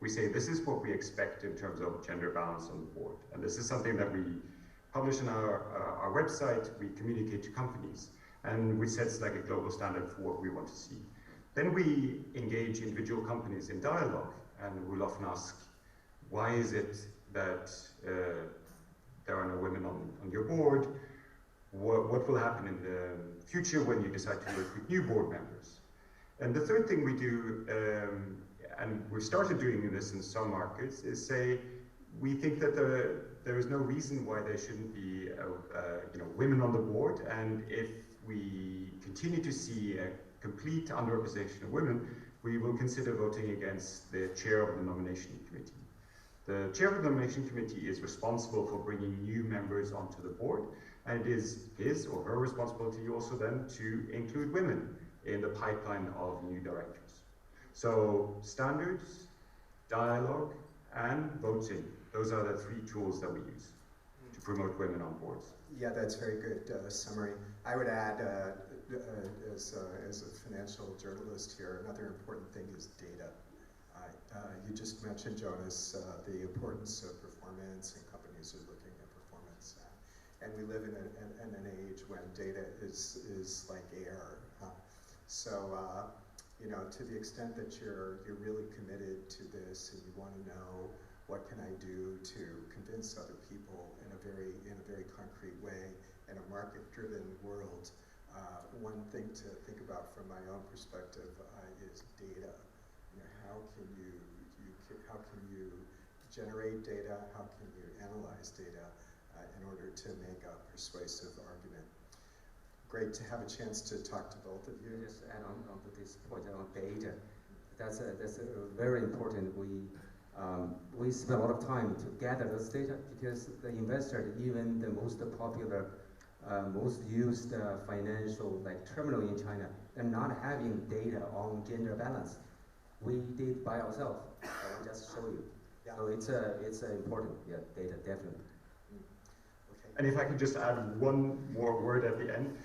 We say, this is what we expect in terms of gender balance on the board. And this is something that we publish on our website, we communicate to companies, and we set like a global standard for what we want to see. Then we engage individual companies in dialogue, and we'll often ask, why is it that there are no women on your board? What will happen in the future when you decide to recruit new board members? And the third thing we do, and we've started doing this in some markets, is say, we think that there is no reason why there shouldn't be women on the board, and if we continue to see a complete underrepresentation of women, we will consider voting against the chair of the nomination committee. The chair of the nomination committee is responsible for bringing new members onto the board, and it is his or her responsibility also then to include women in the pipeline of new directors. So standards, dialogue, and voting, those are the three tools that we use to promote women on boards. Yeah, that's very good summary. I would add, as a financial journalist here, another important thing is data. You just mentioned, Jonas, the importance of performance, and companies are looking at performance. And we live in an age when data is like air. So, to the extent that you're really committed to this and you want to know what can I do to convince other people in a very concrete way in a market-driven world, one thing to think about from my own perspective is data. How can you generate data? How can you analyze data in order to make a persuasive argument? Great to have a chance to talk to both of you. Just add on to this point on data. That's very important. We spend a lot of time to gather this data because the investor, even the most popular, most used financial terminal in China, they're not having data on gender balance. We did by ourselves. I'll just show you. Yeah. So it's important. Yeah, data definitely. Okay. And if I could just add one more word at the end.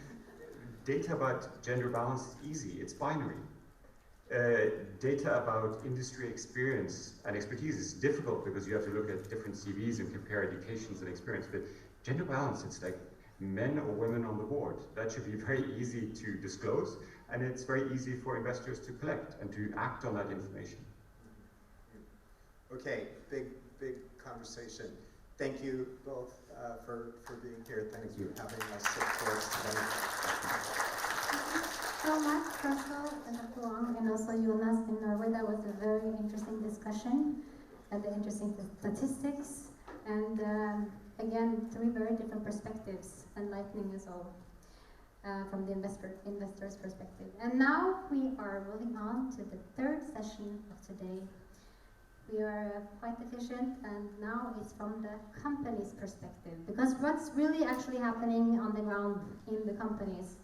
Data about gender balance is easy, it's binary. Data about industry experience and expertise is difficult because you have to look at different CVs and compare educations and experience, but gender balance, it's like men or women on the board. That should be very easy to disclose, and it's very easy for investors to collect and to act on that information. Okay, big conversation. Thank you both for being here. Thank you for having us at Forbes today. Thank you so much, Russell and Dr. Wang, and also Jonas in Norway. That was a very interesting discussion, and the interesting statistics, and again, three very different perspectives, enlightening us all. from the investor's perspective. And now we are moving on to the third session of today. We are quite efficient, and now it's from the company's perspective, because what's really actually happening on the ground in the companies.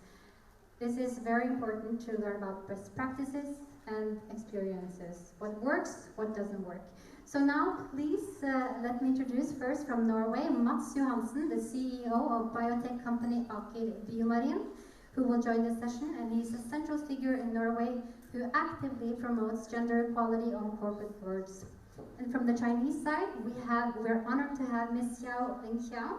This is very important to learn about best practices and experiences. What works, what doesn't work. So now, please let me introduce first from Norway, Mats Johansen, the CEO of biotech company Aker BioMarine, who will join this session, and he's a central figure in Norway who actively promotes gender equality on corporate boards. And from the Chinese side, we're honored to have Ms. Xiao Lingqiao,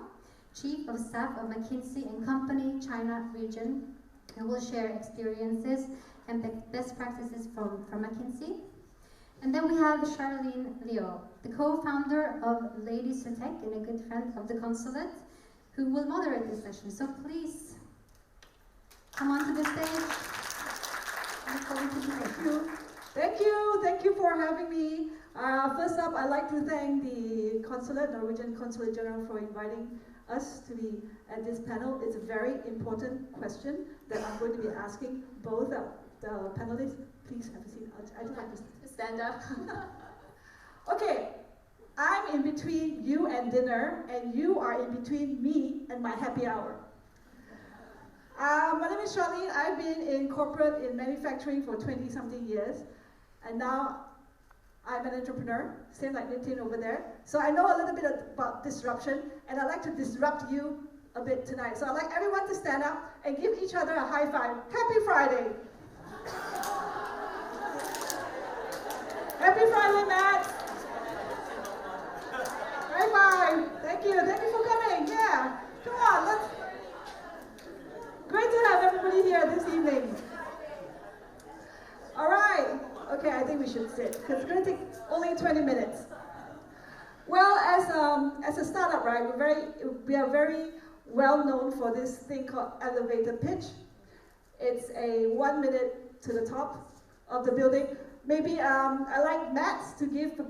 Chief of Staff of McKinsey and Company China Region, who will share experiences and best practices from McKinsey. And then we have Charlene Liu, the co-founder of Ladies Who Tech and a good friend of the consulate, who will moderate this session. So please, come on to the stage. Thank you for having me. First up, I'd like to thank the consulate, Norwegian Consulate General, for inviting us to be at this panel. It's a very important question that I'm going to be asking both of the panelists. Please have a seat. I'd like to stand up. Okay, I'm in between you and dinner, and you are in between me and my happy hour. My name is Charlene. I've been in corporate in manufacturing for 20-something years, and now I'm an entrepreneur, same like Nitin over there. So I know a little bit about disruption, and I'd like to disrupt you a bit tonight. So I'd like everyone to stand up and give each other a high five. Happy Friday! Happy Friday, Matt! High five! Thank you for coming. Yeah, come on, Great to have everybody here this evening. All right. Okay, I think we should sit, because it's going to take only 20 minutes. Well, as a startup, right, we are very well known for this thing called elevator pitch. It's a 1 minute to the top of the building. Maybe I'd like Matt to give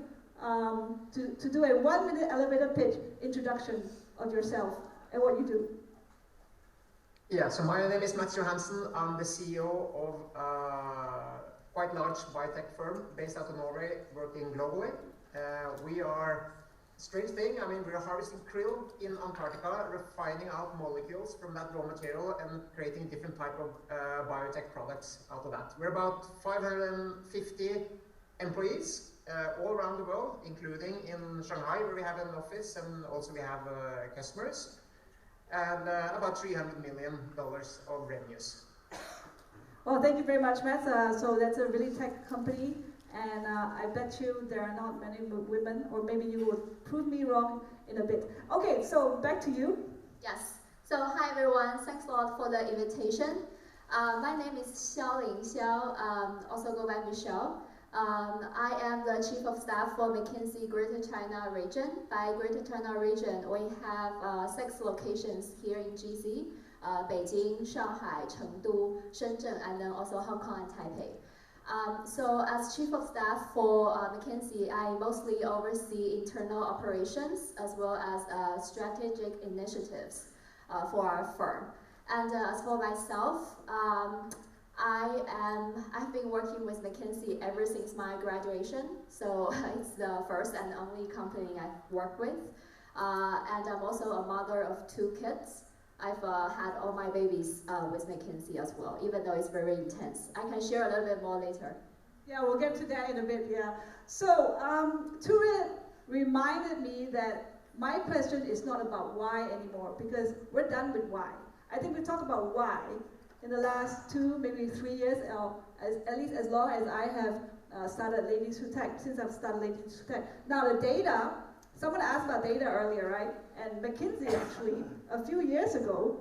to do a 1 minute elevator pitch introduction of yourself and what you do. Yeah, so my name is Mats Johansen. I'm the CEO of quite large biotech firm based out of Norway, working globally. We are, strange thing, I mean, we're harvesting krill in Antarctica, refining out molecules from that raw material and creating different type of biotech products out of that. We're about 550 employees all around the world, including in Shanghai, where we have an office, and also we have customers, and about $300 million of revenues. Well, thank you very much, Matt. So that's a really tech company, and I bet you there are not many women, or maybe you will prove me wrong in a bit. Okay, so back to you. Yes. So hi everyone. Thanks a lot for the invitation. My name is Xiao Lingqiao, also go by Michelle. I am the Chief of Staff for McKinsey Greater China Region. By Greater China Region, we have 6 locations here in GC. Beijing, Shanghai, Chengdu, Shenzhen, and then also Hong Kong and Taipei. So as Chief of Staff for McKinsey, I mostly oversee internal operations as well as strategic initiatives for our firm. And as for myself, I've been working with McKinsey ever since my graduation, so it's the first and only company I've worked with. And I'm also a mother of 2 kids. I've had all my babies with McKinsey as well, even though it's very intense. I can share a little bit more later. Yeah, we'll get to that in a bit, yeah. So, Turit reminded me that my question is not about why anymore, because we're done with why. I think we talked about why in the last 2, maybe 3 years, at least as long as I have started Ladies Who Tech, since I've started Ladies Who Tech. Now the data, someone asked about data earlier, right? And McKinsey actually, a few years ago,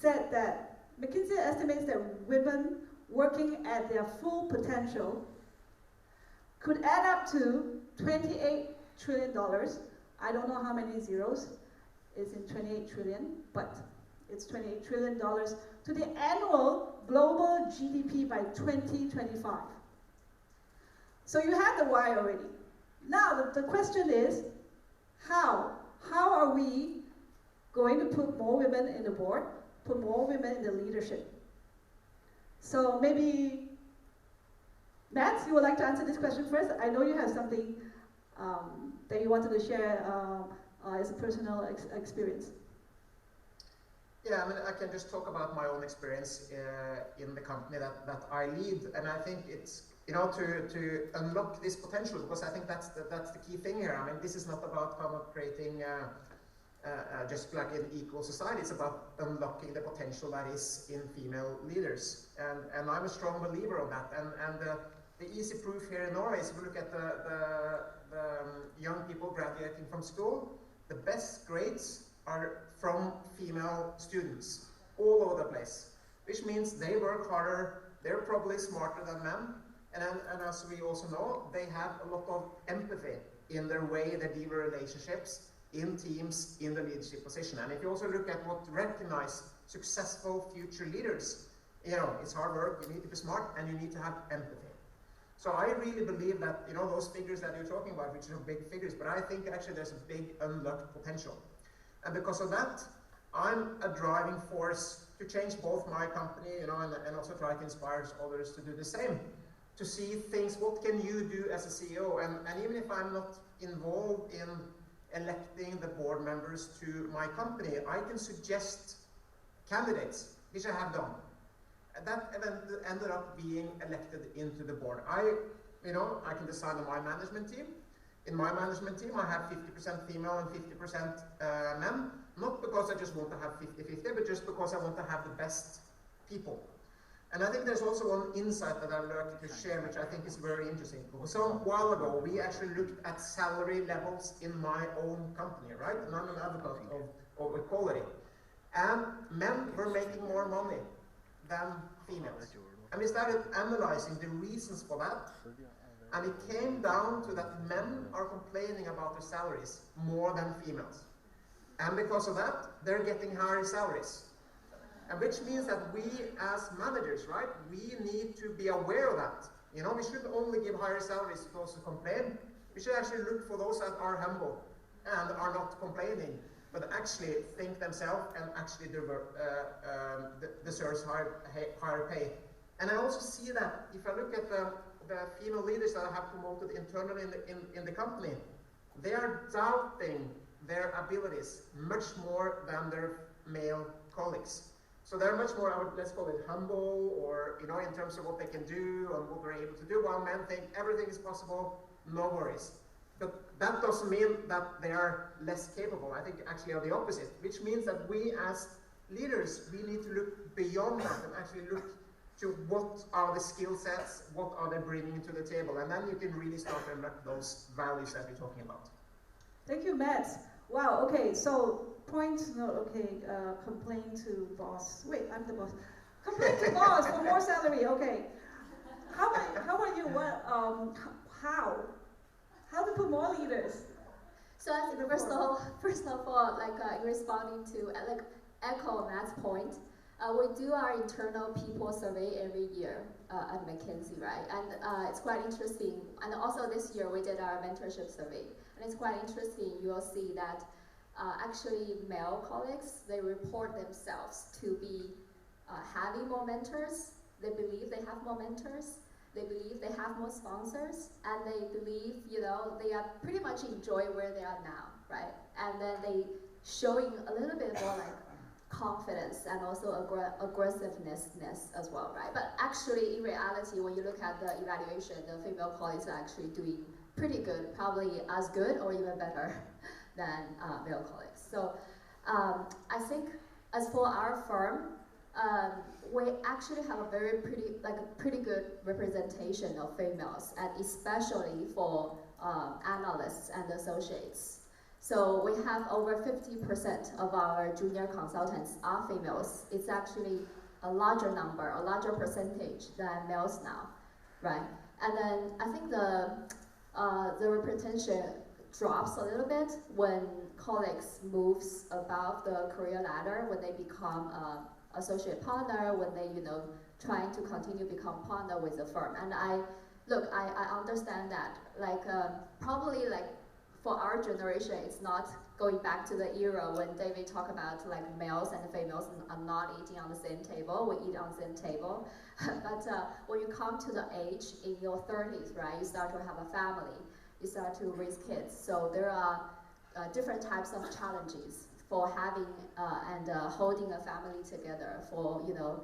said that McKinsey estimates that women working at their full potential could add up to $28 trillion. I don't know how many zeros is in 28 trillion, but it's $28 trillion to the annual global GDP by 2025. So you have the why already. Now the question is, how? How are we going to put more women in the board, put more women in the leadership? So maybe, Matt, you would like to answer this question first? I know you have something that you wanted to share as a personal experience. Yeah, I mean, I can just talk about my own experience in the company that I lead, and I think it's, you know, to unlock this potential, because I think that's the key thing here. I mean, this is not about kind of creating just like an equal society. It's about unlocking the potential that is in female leaders, and I'm a strong believer of that. And the easy proof here in Norway is if you look at the young people graduating from school, the best grades are from female students all over the place, which means they work harder, they're probably smarter than men, and as we also know, they have a lot of empathy in their way they deal with relationships, in teams, in the leadership position. And if you also look at what recognize successful future leaders, you know, it's hard work, you need to be smart, and you need to have empathy. So I really believe that, you know, those figures that you're talking about, which are big figures, but I think actually there's a big unlocked potential. And because of that, I'm a driving force to change both my company, you know, and also try to inspire others to do the same, to see things, what can you do as a CEO? And even if I'm not involved in electing the board members to my company, I can suggest candidates, which I have done. And that ended up being elected into the board. I can decide on my management team. In my management team, I have 50% female and 50% men, not because I just want to have 50-50, but just because I want to have the best people. And I think there's also one insight that I'd like to share, which I think is very interesting. So a while ago, we actually looked at salary levels in my own company, right? And I'm an advocate of equality. And men were making more money than females. And we started analyzing the reasons for that. And it came down to that men are complaining about their salaries more than females. And because of that, they're getting higher salaries. And which means that we as managers, right, we need to be aware of that. You know, we shouldn't only give higher salaries to those who complain. We should actually look for those that are humble and are not complaining, but actually think themselves and actually deserves higher pay. And I also see that if I look at the female leaders that I have promoted internally in the company, they are doubting their abilities much more than their male colleagues. So they're much more, let's call it humble, or, you know, in terms of what they can do and what they're able to do, while men think everything is possible, no worries. But that doesn't mean that they are less capable. I think actually are the opposite, which means that we as leaders, we need to look beyond that and actually look to what are the skill sets, what are they bringing to the table, and then you can really start to unlock those values that we're talking about. Thank you, Matt. Wow, okay, so complain to boss. Wait, I'm the boss. Complain to boss for more salary, okay. How about you? How to put more leaders? So I think first of all, like responding to echo Matt's point, we do our internal people survey every year at McKinsey, right? And it's quite interesting. And also this year we did our mentorship survey, and it's quite interesting. You will see that actually male colleagues, they report themselves to be having more mentors. They believe they have more mentors. They believe they have more sponsors, and they believe, you know, they are pretty much enjoy where they are now, right? And then they showing a little bit more like confidence and also aggressiveness as well, right? But actually, in reality, when you look at the evaluation, the female colleagues are actually doing pretty good, probably as good or even better than male colleagues. So I think as for our firm, we actually have a pretty good representation of females, and especially for analysts and associates. So we have over 50% of our junior consultants are females. It's actually a larger number, a larger percentage than males now, right? And then I think the representation drops a little bit when colleagues moves above the career ladder, when they become associate partner, when they, you know, trying to continue become partner with the firm. And I understand that, like probably like for our generation, it's not going back to the era when David talked about like males and females are not eating on the same table. We eat on the same table. But when you come to the age in your 30s, right, you start to have a family, you start to raise kids. So there are different types of challenges for having and holding a family together for, you know,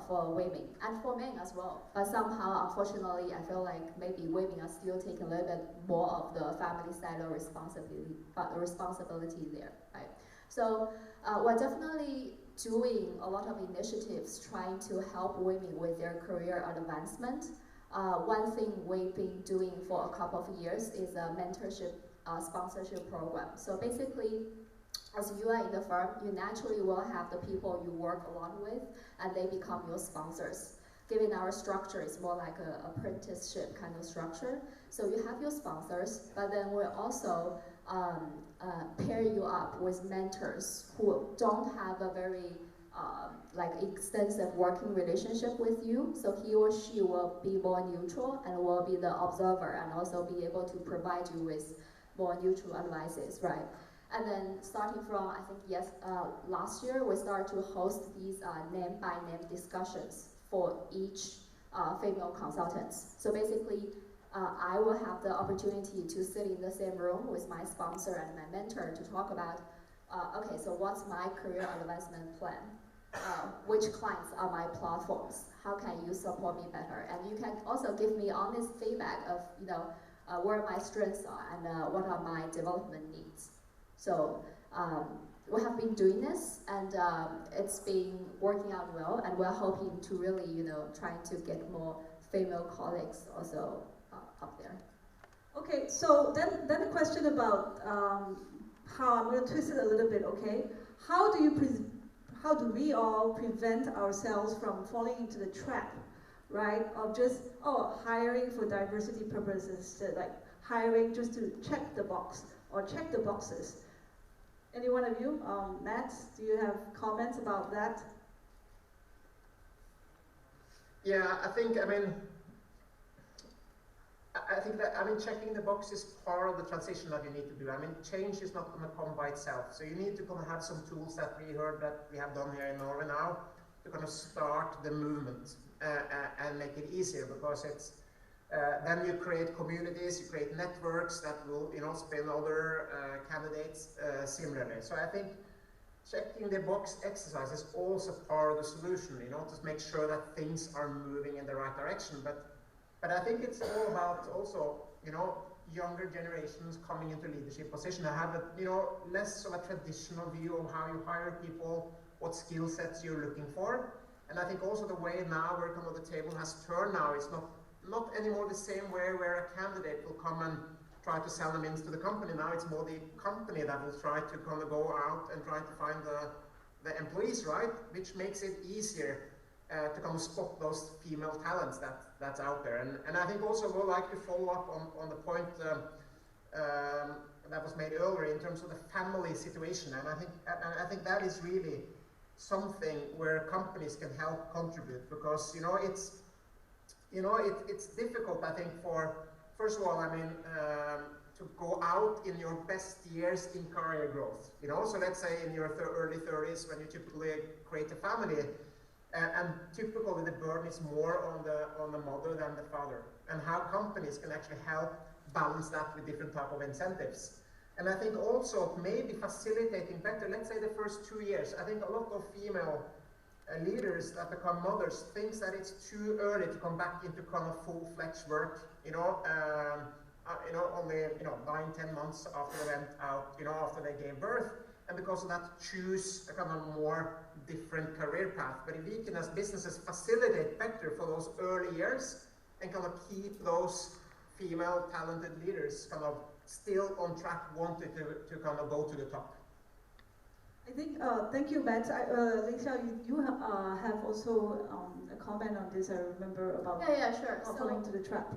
for women and for men as well. But somehow, unfortunately, I feel like maybe women are still taking a little bit more of the family side of responsibility there, right? So we're definitely doing a lot of initiatives trying to help women with their career advancement. One thing we've been doing for a couple of years is a mentorship sponsorship program. So basically, as you are in the firm, you naturally will have the people you work along with, and they become your sponsors. Given our structure, it's more like an apprenticeship kind of structure. So you have your sponsors, but then we'll also pair you up with mentors who don't have a very like extensive working relationship with you. So he or she will be more neutral and will be the observer and also be able to provide you with more neutral advices, right? And then starting from, I think, last year, we started to host these name-by-name discussions for each female consultants. So basically, I will have the opportunity to sit in the same room with my sponsor and my mentor to talk about, okay, so what's my career advancement plan? Which clients are my platforms? How can you support me better? And you can also give me honest feedback of, you know, where my strengths are and what are my development needs. So we have been doing this, and it's been working out well, and we're hoping to really, you know, trying to get more female colleagues also up there. Okay, so then the question about how, I'm going to twist it a little bit, okay? How do we all prevent ourselves from falling into the trap, right, of just, hiring for diversity purposes, like hiring just to check the box or check the boxes? Any one of you? Matt, do you have comments about that? Yeah, I think checking the box is part of the transition that you need to do. I mean, change is not going to come by itself. So you need to kind of have some tools that we heard that we have done here in Norway now to kind of start the movement and make it easier, because it's then you create communities, you create networks that will, you know, spin other candidates similarly. So I think checking the box exercise is also part of the solution, you know, to make sure that things are moving in the right direction. But I think it's all about also, you know, younger generations coming into leadership position. I have a, you know, less of a traditional view of how you hire people, what skill sets you're looking for. And I think also the way now where kind of the table has turned now, it's not anymore the same way where a candidate will come and try to sell them into the company. Now it's more the company that will try to kind of go out and try to find the employees, right? Which makes it easier to kind of spot those female talents that's out there. And I think also we'll like to follow up on the point that was made earlier in terms of the family situation. And I think that is really something where companies can help contribute, because, you know, it's difficult, I think, for, first of all, I mean, to go out in your best years in career growth, you know, so let's say in your early 30s when you typically create a family, and typically the burden is more on the mother than the father, and how companies can actually help balance that with different type of incentives. And I think also maybe facilitating better, let's say the first 2 years. I think a lot of female leaders that become mothers thinks that it's too early to come back into kind of full-fledged work, only 9-10 months after they went out, after they gave birth, and because of that choose a kind of more different career path. But if we can as businesses facilitate better for those early years and kind of keep those female talented leaders kind of still on track, wanted to kind of go to the top. I think, thank you, Matt. Ling Xiao, you have also a comment on this, I remember, about sure. not falling into the trap.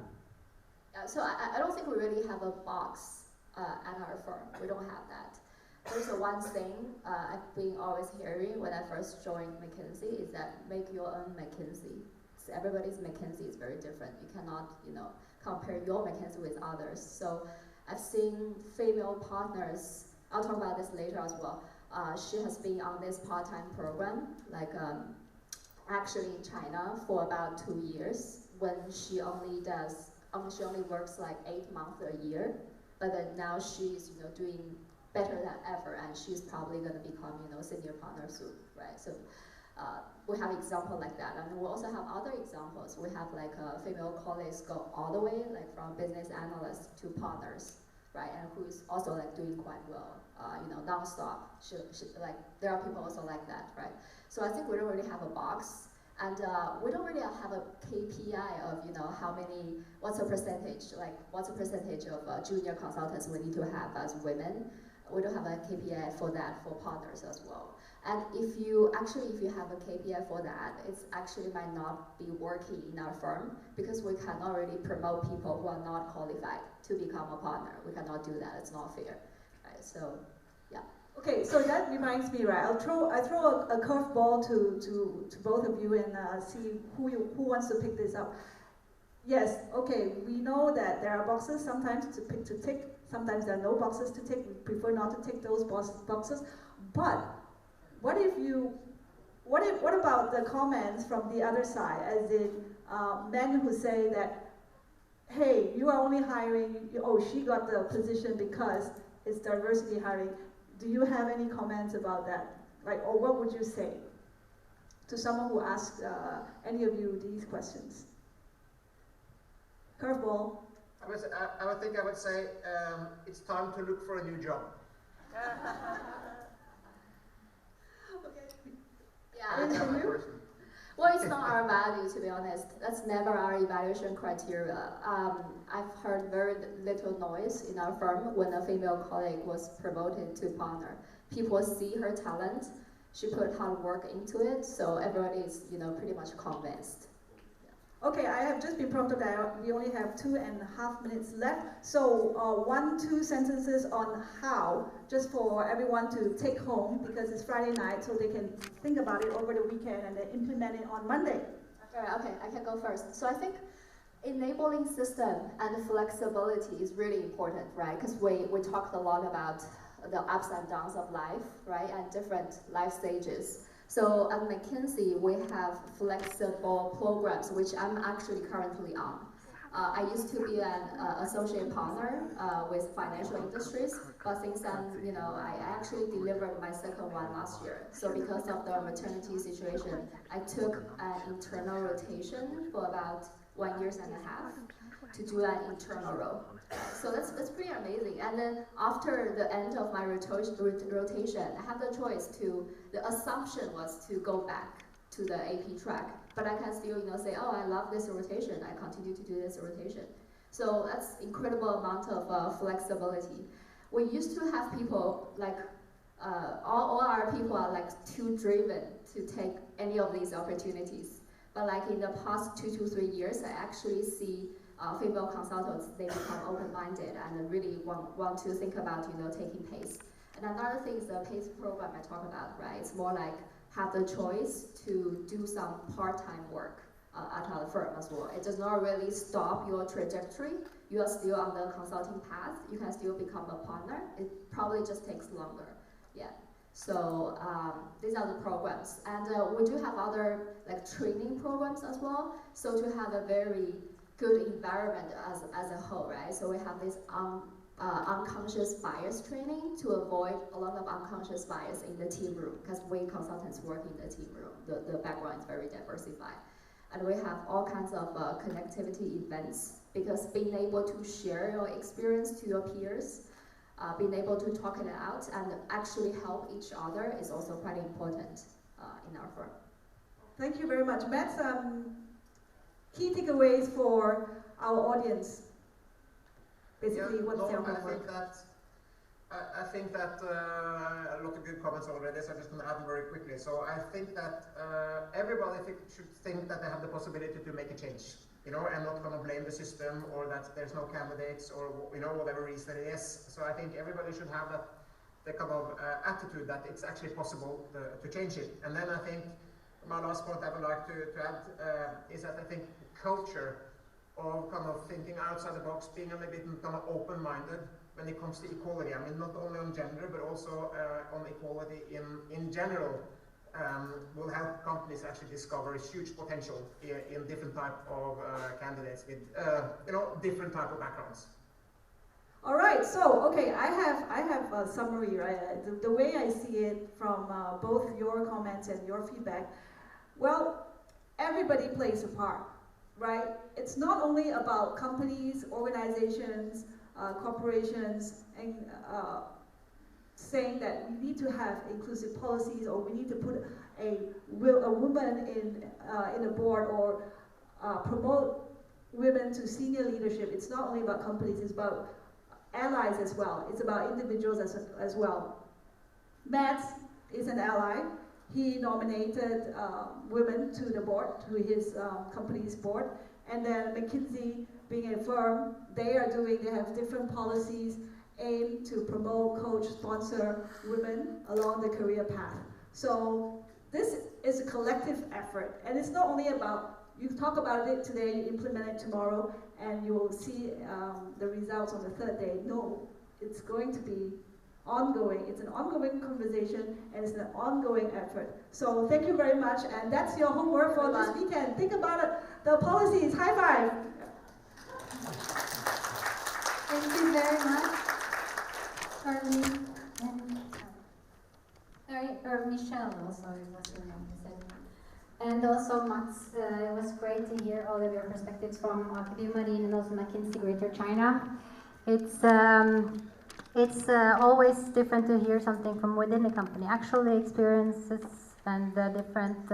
So I don't think we really have a box at our firm. We don't have that. There's one thing I've been always hearing when I first joined McKinsey is that make your own McKinsey. So everybody's McKinsey is very different. You cannot, compare your McKinsey with others. So I've seen female partners, I'll talk about this later as well. She has been on this part-time program, like actually in China for about 2 years, when she only works like 8 months a year, but then now she's doing better than ever, and she's probably going to become senior partner soon, right? So we have example like that, and we also have other examples. We have like female colleagues go all the way, like from business analysts to partners, right? And who is also like doing quite well, non-stop. Like there are people also like that, right? So I think we don't really have a box, and we don't really have a KPI of what's the percentage of junior consultants we need to have as women. We don't have a KPI for that for partners as well. And if you have a KPI for that, it actually might not be working in our firm, because we cannot really promote people who are not qualified to become a partner. We cannot do that. It's not fair, right? So, yeah. Okay, so that reminds me, right? I throw a curveball to both of you and see who wants to pick this up. Yes, okay, we know that there are boxes sometimes to tick. Sometimes there are no boxes to tick. We prefer not to tick those boxes. But what about the comments from the other side, as in men who say that, hey, you are only hiring, she got the position because it's diversity hiring. Do you have any comments about that? Like, or what would you say to someone who asks any of you these questions? Curveball. I would say it's time to look for a new job. Yeah. Well, it's not our value, to be honest. That's never our evaluation criteria. I've heard very little noise in our firm when a female colleague was promoted to partner. People see her talent. She put hard work into it, so everybody is, pretty much convinced. Okay, I have just been prompted that we only have 2.5 minutes left. So 1-2 sentences on how, just for everyone to take home, because it's Friday night, so they can think about it over the weekend and then implement it on Monday. Okay, I can go first. So I think enabling system and flexibility is really important, right? Because we talked a lot about the ups and downs of life, right? And different life stages. So at McKinsey, we have flexible programs, which I'm actually currently on. I used to be an associate partner with financial industries, but since then, I actually delivered my second one last year. So because of the maternity situation, I took an internal rotation for about 1.5 years to do an internal role. So that's pretty amazing. And then after the end of my rotation, I had the choice the assumption was to go back to the AP track, but I can still, say, oh, I love this rotation. I continue to do this rotation. So that's incredible amount of flexibility. We used to have people like, all our people are like too driven to take any of these opportunities. But like in the past 2 to 3 years, I actually see female consultants, they become open-minded and really want to think about, taking PACE. And another thing is the PACE program I talk about, right? It's more like have the choice to do some part-time work at our firm as well. It does not really stop your trajectory. You are still on the consulting path. You can still become a partner. It probably just takes longer. Yeah. So these are the programs. And we do have other like training programs as well. So to have a very good environment as a whole, right? So we have this unconscious bias training to avoid a lot of unconscious bias in the team room, because we consultants work in the team room. The background is very diversified. And we have all kinds of connectivity events, because being able to share your experience to your peers, being able to talk it out and actually help each other is also quite important in our firm. Thank you very much. Matt, key takeaways for our audience. Basically, what's their homework? I think that a lot of good comments already, so I'm just going to add them very quickly. So I think that everybody should think that they have the possibility to make a change, and not going to blame the system or that there's no candidates or, whatever reason it is. So I think everybody should have the kind of attitude that it's actually possible to change it. And then I think my last point I would like to add is that I think culture of kind of thinking outside the box, being a little bit kind of open-minded when it comes to equality. I mean, not only on gender, but also on equality in general, will help companies actually discover a huge potential in different type of candidates with, different type of backgrounds. All right, so okay, I have a summary, right? The way I see it from both your comments and your feedback. Well, everybody plays a part, right? It's not only about companies, organizations, corporations, and saying that we need to have inclusive policies, or we need to put a woman in a board, or promote women to senior leadership. It's not only about companies, it's about allies as well. It's about individuals as well. Matt is an ally. He nominated women to the board, to his company's board. And then McKinsey, being a firm, they have different policies aimed to promote, coach, sponsor women along the career path. So this is a collective effort. And it's not only about, you talk about it today, you implement it tomorrow, and you will see the results on the third day. No, it's going to be ongoing. It's an ongoing conversation, and it's an ongoing effort. So thank you very much, and that's your homework for this weekend. Think about it, the policies. High five. Thank you very much, Charlie, or Michelle also, was her name, you said. And also Mats, it was great to hear all of your perspectives from Aker BioMarine and also McKinsey Greater China. It's always different to hear something from within the company, actually experiences and different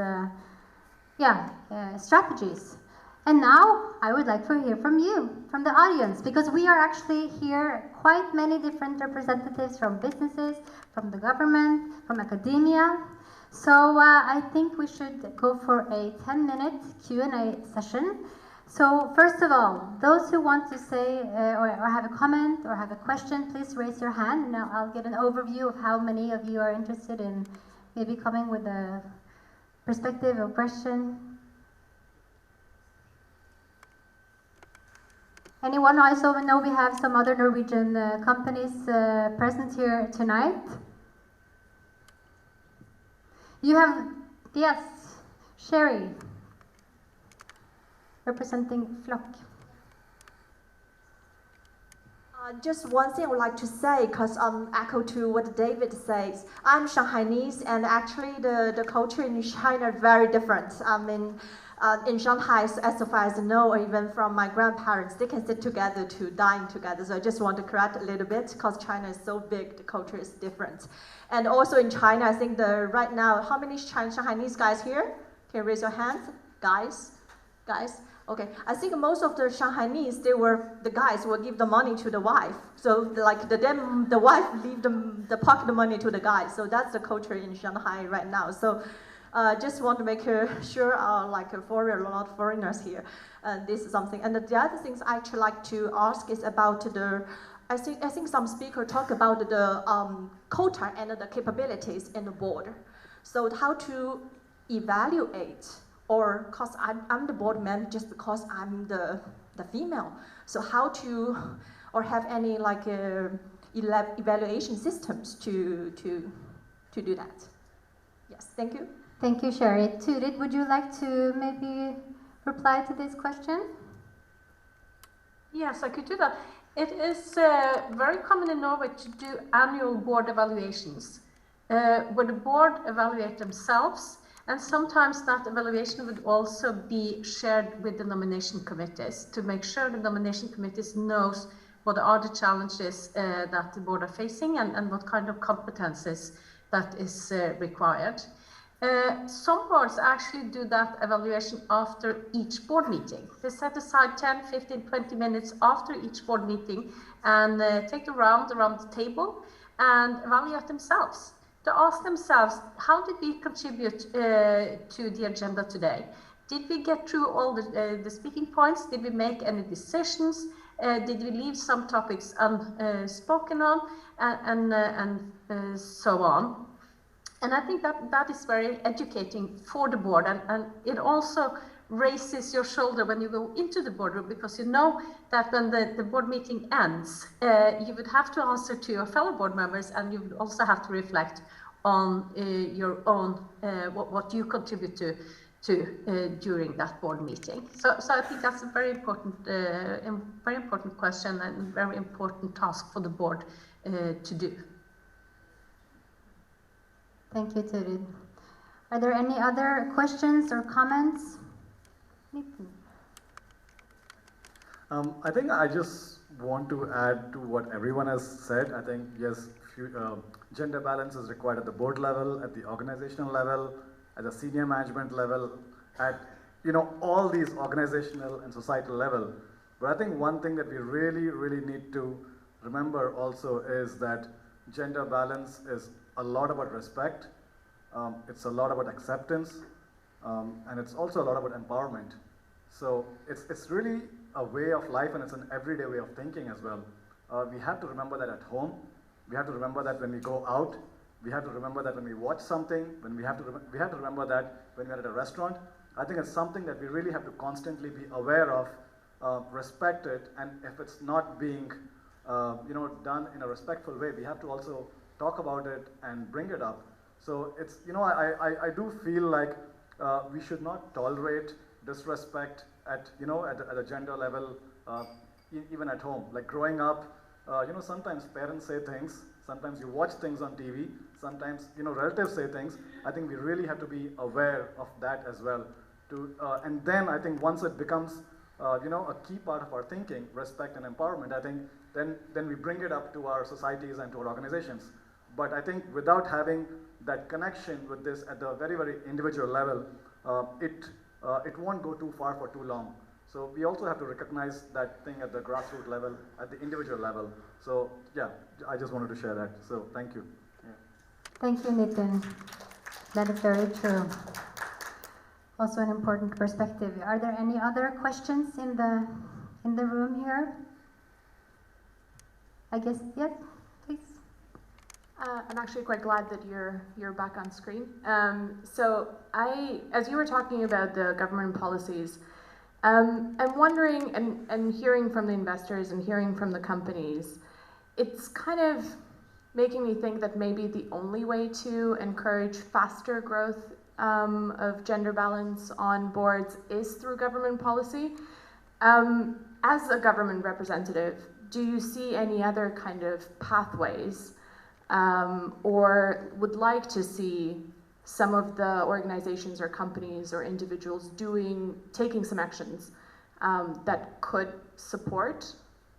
strategies. And now I would like to hear from you, from the audience, because we are actually here quite many different representatives from businesses, from the government, from academia. So I think we should go for a 10-minute Q&A session. So first of all, those who want to say or have a comment or have a question, please raise your hand. Now I'll get an overview of how many of you are interested in maybe coming with a perspective or question. Anyone? I also know we have some other Norwegian companies present here tonight. You have, yes, Sherry, representing Flock. Just one thing I would like to say, because echo to what David says. I'm Shanghainese, and actually the culture in China is very different. I mean, in Shanghai, as far as I know, or even from my grandparents, they can sit together to dine together. So I just want to correct a little bit, because China is so big, the culture is different. And also in China, I think right now, how many Shanghainese guys here? Can you raise your hands? Guys? Okay, I think most of the Shanghainese, the guys will give the money to the wife. So like the wife leave the pocket money to the guys. So that's the culture in Shanghai right now. So just want to make sure like a lot of foreigners here. This is something. And the other things I actually like to ask is about I think some speakers talk about the quota and the capabilities in the board. So how to evaluate, or because I'm the board member just because I'm the female. So how to, or have any like evaluation systems to do that. Yes, thank you. Thank you, Sherry. Turid, would you like to maybe reply to this question? Yes, I could do that. It is very common in Norway to do annual board evaluations, where the board evaluate themselves, and sometimes that evaluation would also be shared with the nomination committees to make sure the nomination committees knows what are the challenges that the board are facing and what kind of competences that is required. Some boards actually do that evaluation after each board meeting. They set aside 10, 15, 20 minutes after each board meeting and take a round around the table and evaluate themselves, to ask themselves, how did we contribute to the agenda today? Did we get through all the speaking points? Did we make any decisions? Did we leave some topics unspoken on? And so on. And I think that is very educating for the board, and it also raises your shoulder when you go into the boardroom, because you know that when the board meeting ends, you would have to answer to your fellow board members, and you would also have to reflect on your own, what you contribute to during that board meeting. So I think that's a very important question and very important task for the board to do. Thank you, Turid. Are there any other questions or comments? I think I just want to add to what everyone has said. I think, yes, gender balance is required at the board level, at the organizational level, at the senior management level, at all these organizational and societal level. But I think one thing that we really need to remember also is that gender balance is a lot about respect, it's a lot about acceptance, and it's also a lot about empowerment. So it's really a way of life, and it's an everyday way of thinking as well. We have to remember that at home. We have to remember that when we go out. We have to remember that when we watch something. We have to remember that when we're at a restaurant. I think it's something that we really have to constantly be aware of, respect it, and if it's not being done in a respectful way, we have to also talk about it and bring it up. So it's, I do feel like we should not tolerate disrespect at a gender level, even at home. Like growing up, sometimes parents say things, sometimes you watch things on TV, sometimes relatives say things. I think we really have to be aware of that as well. And then I think once it becomes a key part of our thinking, respect and empowerment, I think then we bring it up to our societies and to our organizations. But I think without having that connection with this at the very individual level, it won't go too far for too long. So we also have to recognize that thing at the grassroots level, at the individual level. So yeah, I just wanted to share that. So thank you. Yeah. Thank you, Nitin. That is very true. Also an important perspective. Are there any other questions in the room here? I guess, yes, please. I'm actually quite glad that you're back on screen. So as you were talking about the government policies, I'm wondering and hearing from the investors and hearing from the companies, it's kind of making me think that maybe the only way to encourage faster growth of gender balance on boards is through government policy. As a government representative, do you see any other kind of pathways or would like to see some of the organizations or companies or individuals taking some actions that could support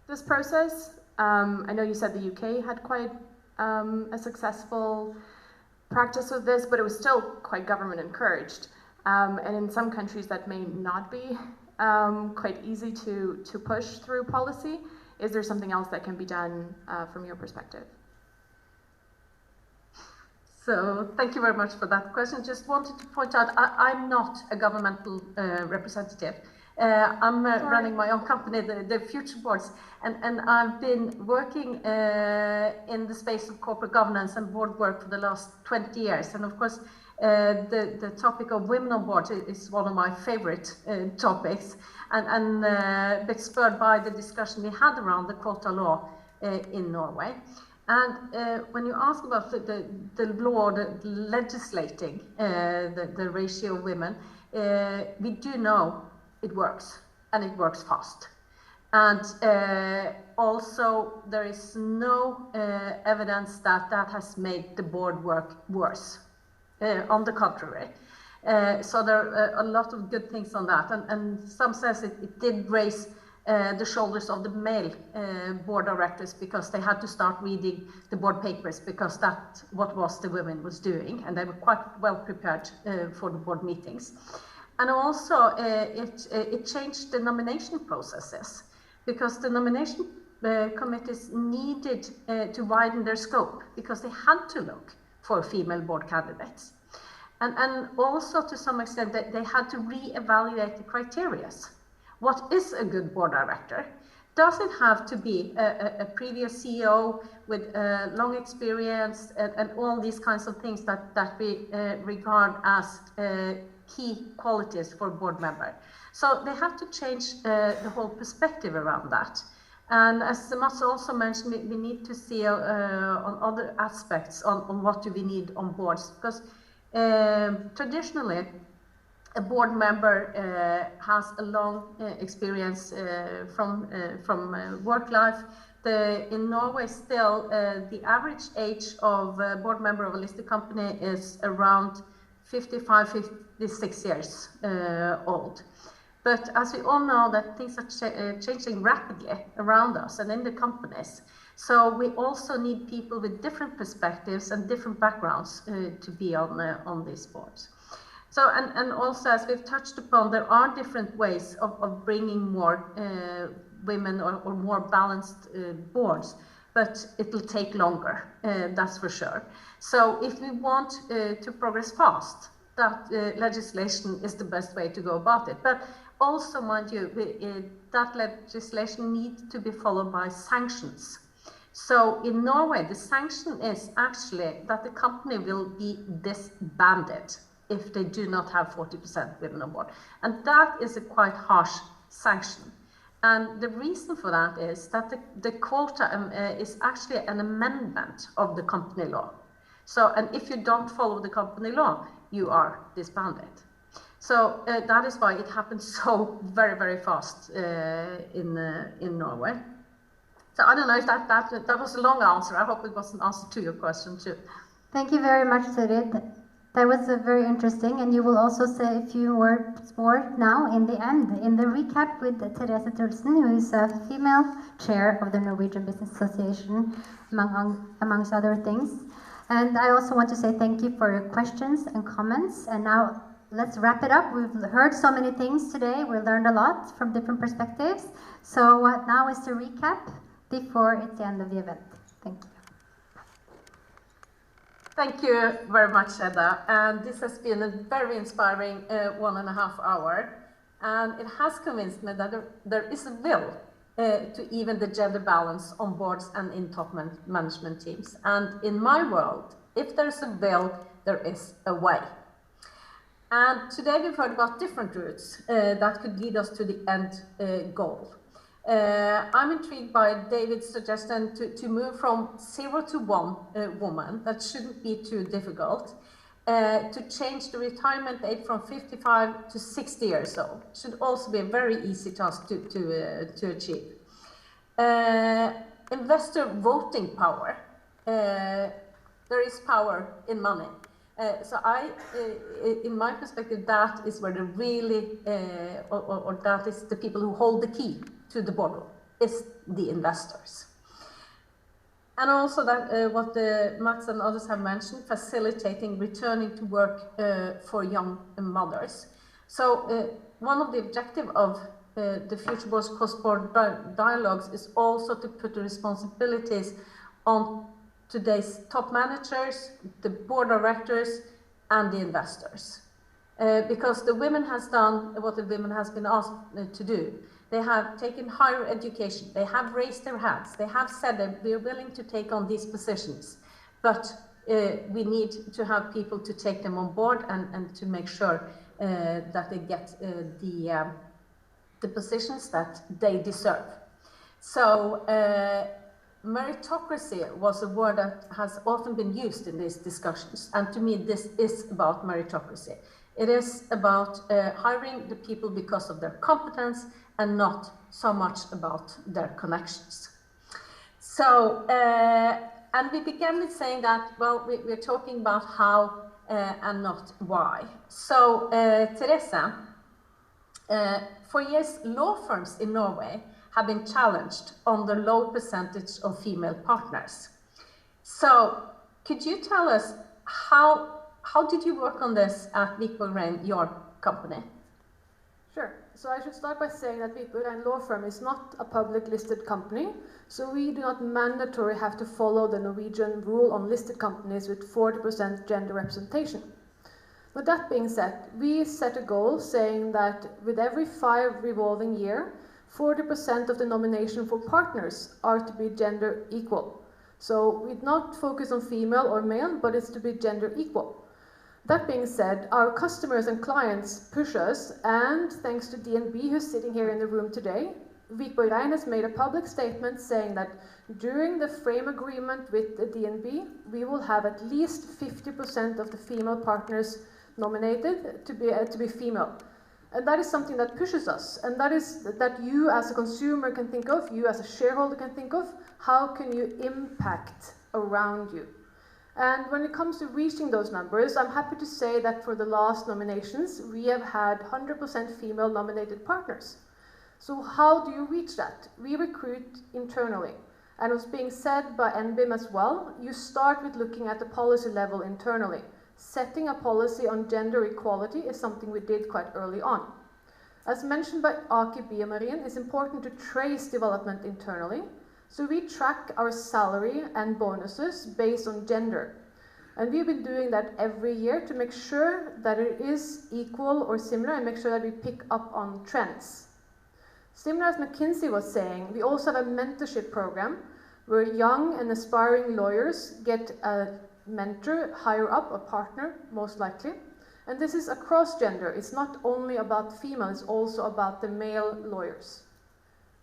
this process? I know you said the UK had quite a successful practice of this, but it was still quite government encouraged. And in some countries that may not be quite easy to push through policy. Is there something else that can be done from your perspective? So thank you very much for that question. Just wanted to point out, I'm not a governmental representative. I'm running my own company, the FutureBoards, and I've been working in the space of corporate governance and board work for the last 20 years. And of course, the topic of women on board is one of my favorite topics, and a bit spurred by the discussion we had around the quota law in Norway. And when you ask about the law, the legislating the ratio of women, we do know it works, and it works fast. And also, there is no evidence that has made the board work worse. On the contrary. So there are a lot of good things on that. And some says it did raise the shoulders of the male board directors, because they had to start reading the board papers, because that's what the women was doing, and they were quite well prepared for the board meetings. And also it changed the nomination processes, because the nomination committees needed to widen their scope, because they had to look for female board candidates. And also to some extent they had to re-evaluate the criteria. What is a good board director? Does it have to be a previous CEO with long experience and all these kinds of things that we regard as key qualities for a board member. So they have to change the whole perspective around that. And as Mats also mentioned, we need to see on other aspects on what do we need on boards, because traditionally a board member has a long experience from work life. In Norway still, the average age of a board member of a listed company is around 55, 56 years old. But as we all know that things are changing rapidly around us and in the companies, so we also need people with different perspectives and different backgrounds to be on these boards. So, and also as we've touched upon, there are different ways of bringing more women or more balanced boards, but it will take longer, that's for sure. So if we want to progress fast, that legislation is the best way to go about it. But also, mind you, that legislation needs to be followed by sanctions. So in Norway, the sanction is actually that the company will be disbanded if they do not have 40% women on board. And that is a quite harsh sanction. And the reason for that is that the quota is actually an amendment of the company law. So, and if you don't follow the company law, you are disbanded. So that is why it happens so very, very fast in Norway. So I don't know if that was a long answer. I hope it was an answer to your question too. Thank you very much, Turid. That was very interesting, and you will also say a few words more now in the end, in the recap with Therese Tulsen, who is a female chair of the Norwegian Business Association, amongst other things. And I also want to say thank you for your questions and comments. And now let's wrap it up. We've heard so many things today. We learned a lot from different perspectives. So now is the recap before it's the end of the event. Thank you. Thank you very much, Edda. And this has been a very inspiring 1.5 hours. And it has convinced me that there is a will to even the gender balance on boards and in top management teams. And in my world, if there's a will, there is a way. And today we've heard about different routes that could lead us to the end goal. I'm intrigued by David's suggestion to move from 0 to 1 woman. That shouldn't be too difficult. To change the retirement age from 55 to 60 years old should also be a very easy task to achieve. Investor voting power. There is power in money. So in my perspective, that is where the really, or that is the people who hold the key to the boardroom, is the investors. And also that what Mats and others have mentioned, facilitating returning to work for young mothers. So one of the objectives of the FutureBoards Cross-Border Dialogues is also to put the responsibilities on today's top managers, the board directors, and the investors. Because the women has done what the women has been asked to do. They have taken higher education, they have raised their hands, they have said that we're willing to take on these positions, but we need to have people to take them on board and to make sure that they get the positions that they deserve. So meritocracy was a word that has often been used in these discussions, and to me this is about meritocracy. It is about hiring the people because of their competence and not so much about their connections. So, and we began with saying that, well, we're talking about how and not why. So, Teresa, for years, law firms in Norway have been challenged on the low percentage of female partners. So, could you tell us how did you work on this at FutureBoards, your company? Sure. So I should start by saying that FutureBoards Law Firm is not a public listed company, so we do not mandatorily have to follow the Norwegian rule on listed companies with 40% gender representation. With that being said, we set a goal saying that with every 5 revolving year, 40% of the nomination for partners are to be gender equal. So we not focus on female or male, but it's to be gender equal. That being said, our customers and clients push us, and thanks to DNB, who's sitting here in the room today, Vikborg Rein has made a public statement saying that during the frame agreement with the DNB, we will have at least 50% of the female partners nominated to be female. And that is something that pushes us, and that is that you as a consumer can think of, you as a shareholder can think of, how can you impact around you? And when it comes to reaching those numbers, I'm happy to say that for the last nominations, we have had 100% female nominated partners. So how do you reach that? We recruit internally. And it was being said by NBIM as well, you start with looking at the policy level internally. Setting a policy on gender equality is something we did quite early on. As mentioned by Aker BioMarine, it's important to trace development internally. So we track our salary and bonuses based on gender. And we've been doing that every year to make sure that it is equal or similar and make sure that we pick up on trends. Similar as McKinsey was saying, we also have a mentorship program where young and aspiring lawyers get a mentor higher up, a partner most likely. And this is across gender. It's not only about female, it's also about the male lawyers.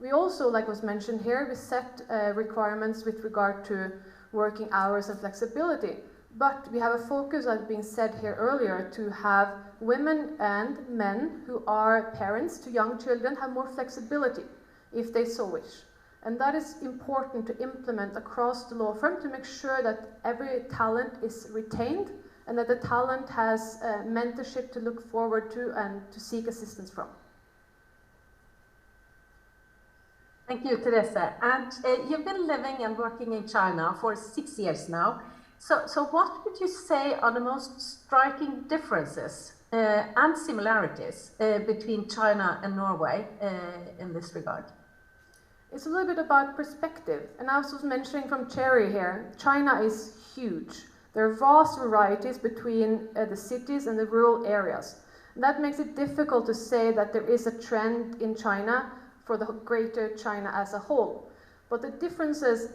We also, like was mentioned here, we set requirements with regard to working hours and flexibility. But we have a focus, as being said here earlier, to have women and men who are parents to young children have more flexibility if they so wish. And that is important to implement across the law firm to make sure that every talent is retained and that the talent has mentorship to look forward to and to seek assistance from. Thank you, Teresa. And you've been living and working in China for 6 years now. So what would you say are the most striking differences and similarities between China and Norway in this regard? It's a little bit about perspective. And I was mentioning from Cherry here, China is huge. There are vast varieties between the cities and the rural areas. And that makes it difficult to say that there is a trend in China for the greater China as a whole. But the differences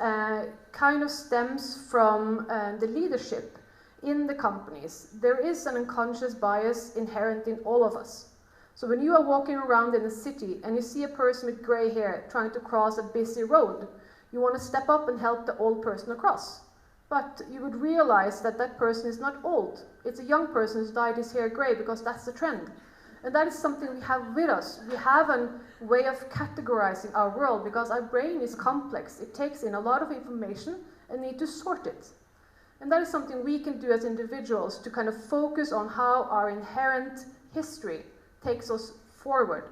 kind of stems from the leadership in the companies. There is an unconscious bias inherent in all of us. So when you are walking around in the city and you see a person with gray hair trying to cross a busy road, you want to step up and help the old person across. But you would realize that that person is not old. It's a young person who's dyed his hair gray because that's the trend. And that is something we have with us. We have a way of categorizing our world because our brain is complex. It takes in a lot of information and need to sort it. And that is something we can do as individuals to kind of focus on how our inherent history takes us forward.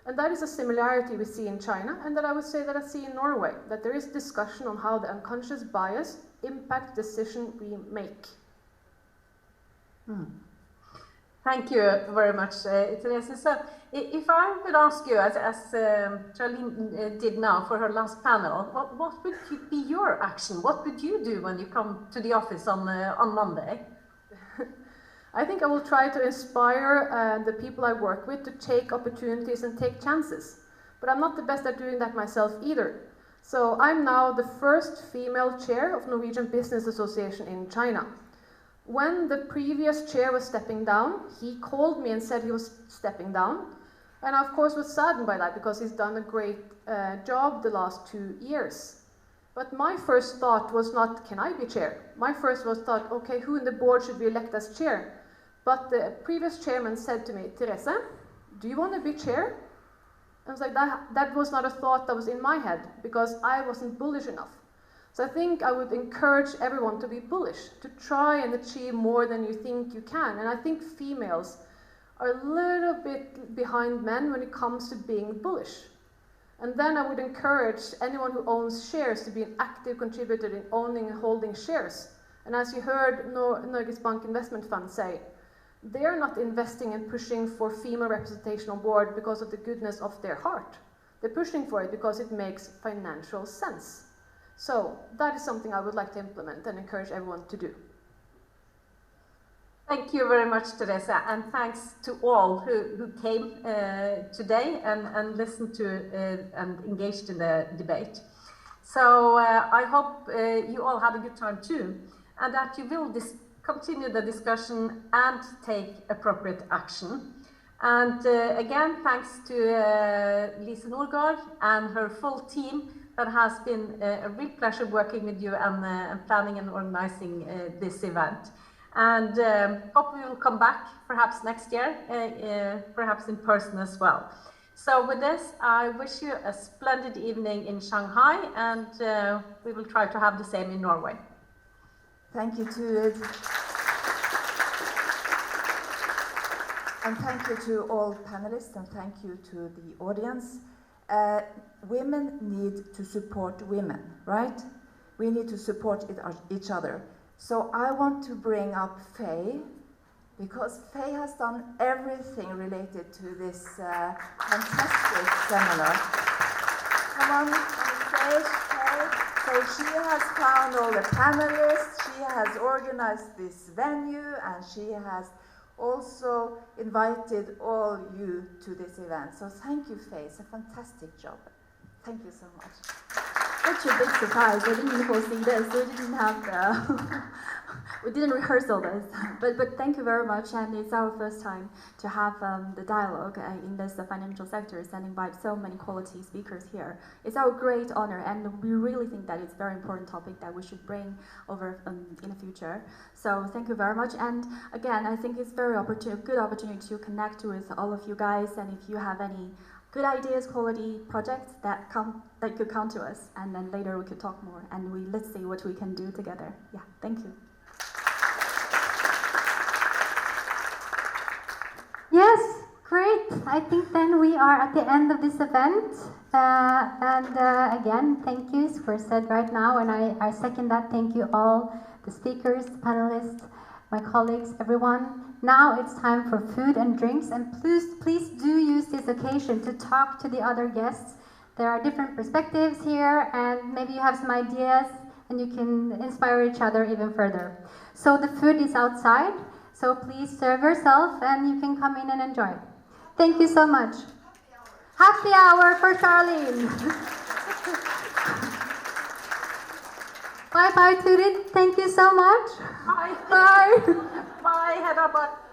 And that is a similarity we see in China and that I would say that I see in Norway, that there is discussion on how the unconscious bias impacts decisions we make. Thank you very much, Teresa. So if I would ask you, as Charlene did now for her last panel, what would be your action? What would you do when you come to the office on Monday? I think I will try to inspire the people I work with to take opportunities and take chances. But I'm not the best at doing that myself either. So I'm now the first female chair of Norwegian Business Association in China. When the previous chair was stepping down, he called me and said he was stepping down. And I, of course, was saddened by that because he's done a great job the last 2 years. But my first thought was not, can I be chair? My first thought, okay, who in the board should we elect as chair? But the previous chairman said to me, Teresa, do you want to be chair? I was like, that was not a thought that was in my head because I wasn't bullish enough. So I think I would encourage everyone to be bullish, to try and achieve more than you think you can. And I think females are a little bit behind men when it comes to being bullish. And then I would encourage anyone who owns shares to be an active contributor in owning and holding shares. And as you heard Norge Bank Investment Fund say, they are not investing and pushing for female representation on board because of the goodness of their heart. They're pushing for it because it makes financial sense. So that is something I would like to implement and encourage everyone to do. Thank you very much, Teresa, and thanks to all who came today and listened to and engaged in the debate. So I hope you all had a good time too, and that you will continue the discussion and take appropriate action. And again, thanks to Lise Nordgaard and her full team. That has been a real pleasure working with you and planning and organizing this event. And hope we will come back perhaps next year, perhaps in person as well. So with this, I wish you a splendid evening in Shanghai, and we will try to have the same in Norway. Thank you, Turid. And thank you to all panelists, and thank you to the audience. Women need to support women, right? We need to support each other. So I want to bring up Faye, because Faye has done everything related to this fantastic seminar. Come on stage, Faye. So she has found all the panelists, she has organized this venue, and she has also invited all you to this event. So thank you, Faye. It's a fantastic job. Thank you so much. Such a big surprise. I didn't foresee this. We didn't have we didn't rehearse all this. But thank you very much. And it's our first time to have the dialogue in this financial sector and invite so many quality speakers here. It's our great honor, and we really think that it's a very important topic that we should bring over in the future. So thank you very much. And again, I think it's very good opportunity to connect with all of you guys. And if you have any good ideas, quality projects that could come to us, and then later we could talk more, and let's see what we can do together. Yeah, thank you. Yes, great. I think then we are at the end of this event. Again, thank you for said right now, and I second that. Thank you all, the speakers, panelists, my colleagues, everyone. Now it's time for food and drinks, and please do use this occasion to talk to the other guests. There are different perspectives here, and maybe you have some ideas, and you can inspire each other even further. So the food is outside, so please serve yourself, and you can come in and enjoy. Thank you so much. Happy hour for Charlene. Bye-bye, Turid. Thank you so much. Bye. Bye. Bye, Hedda.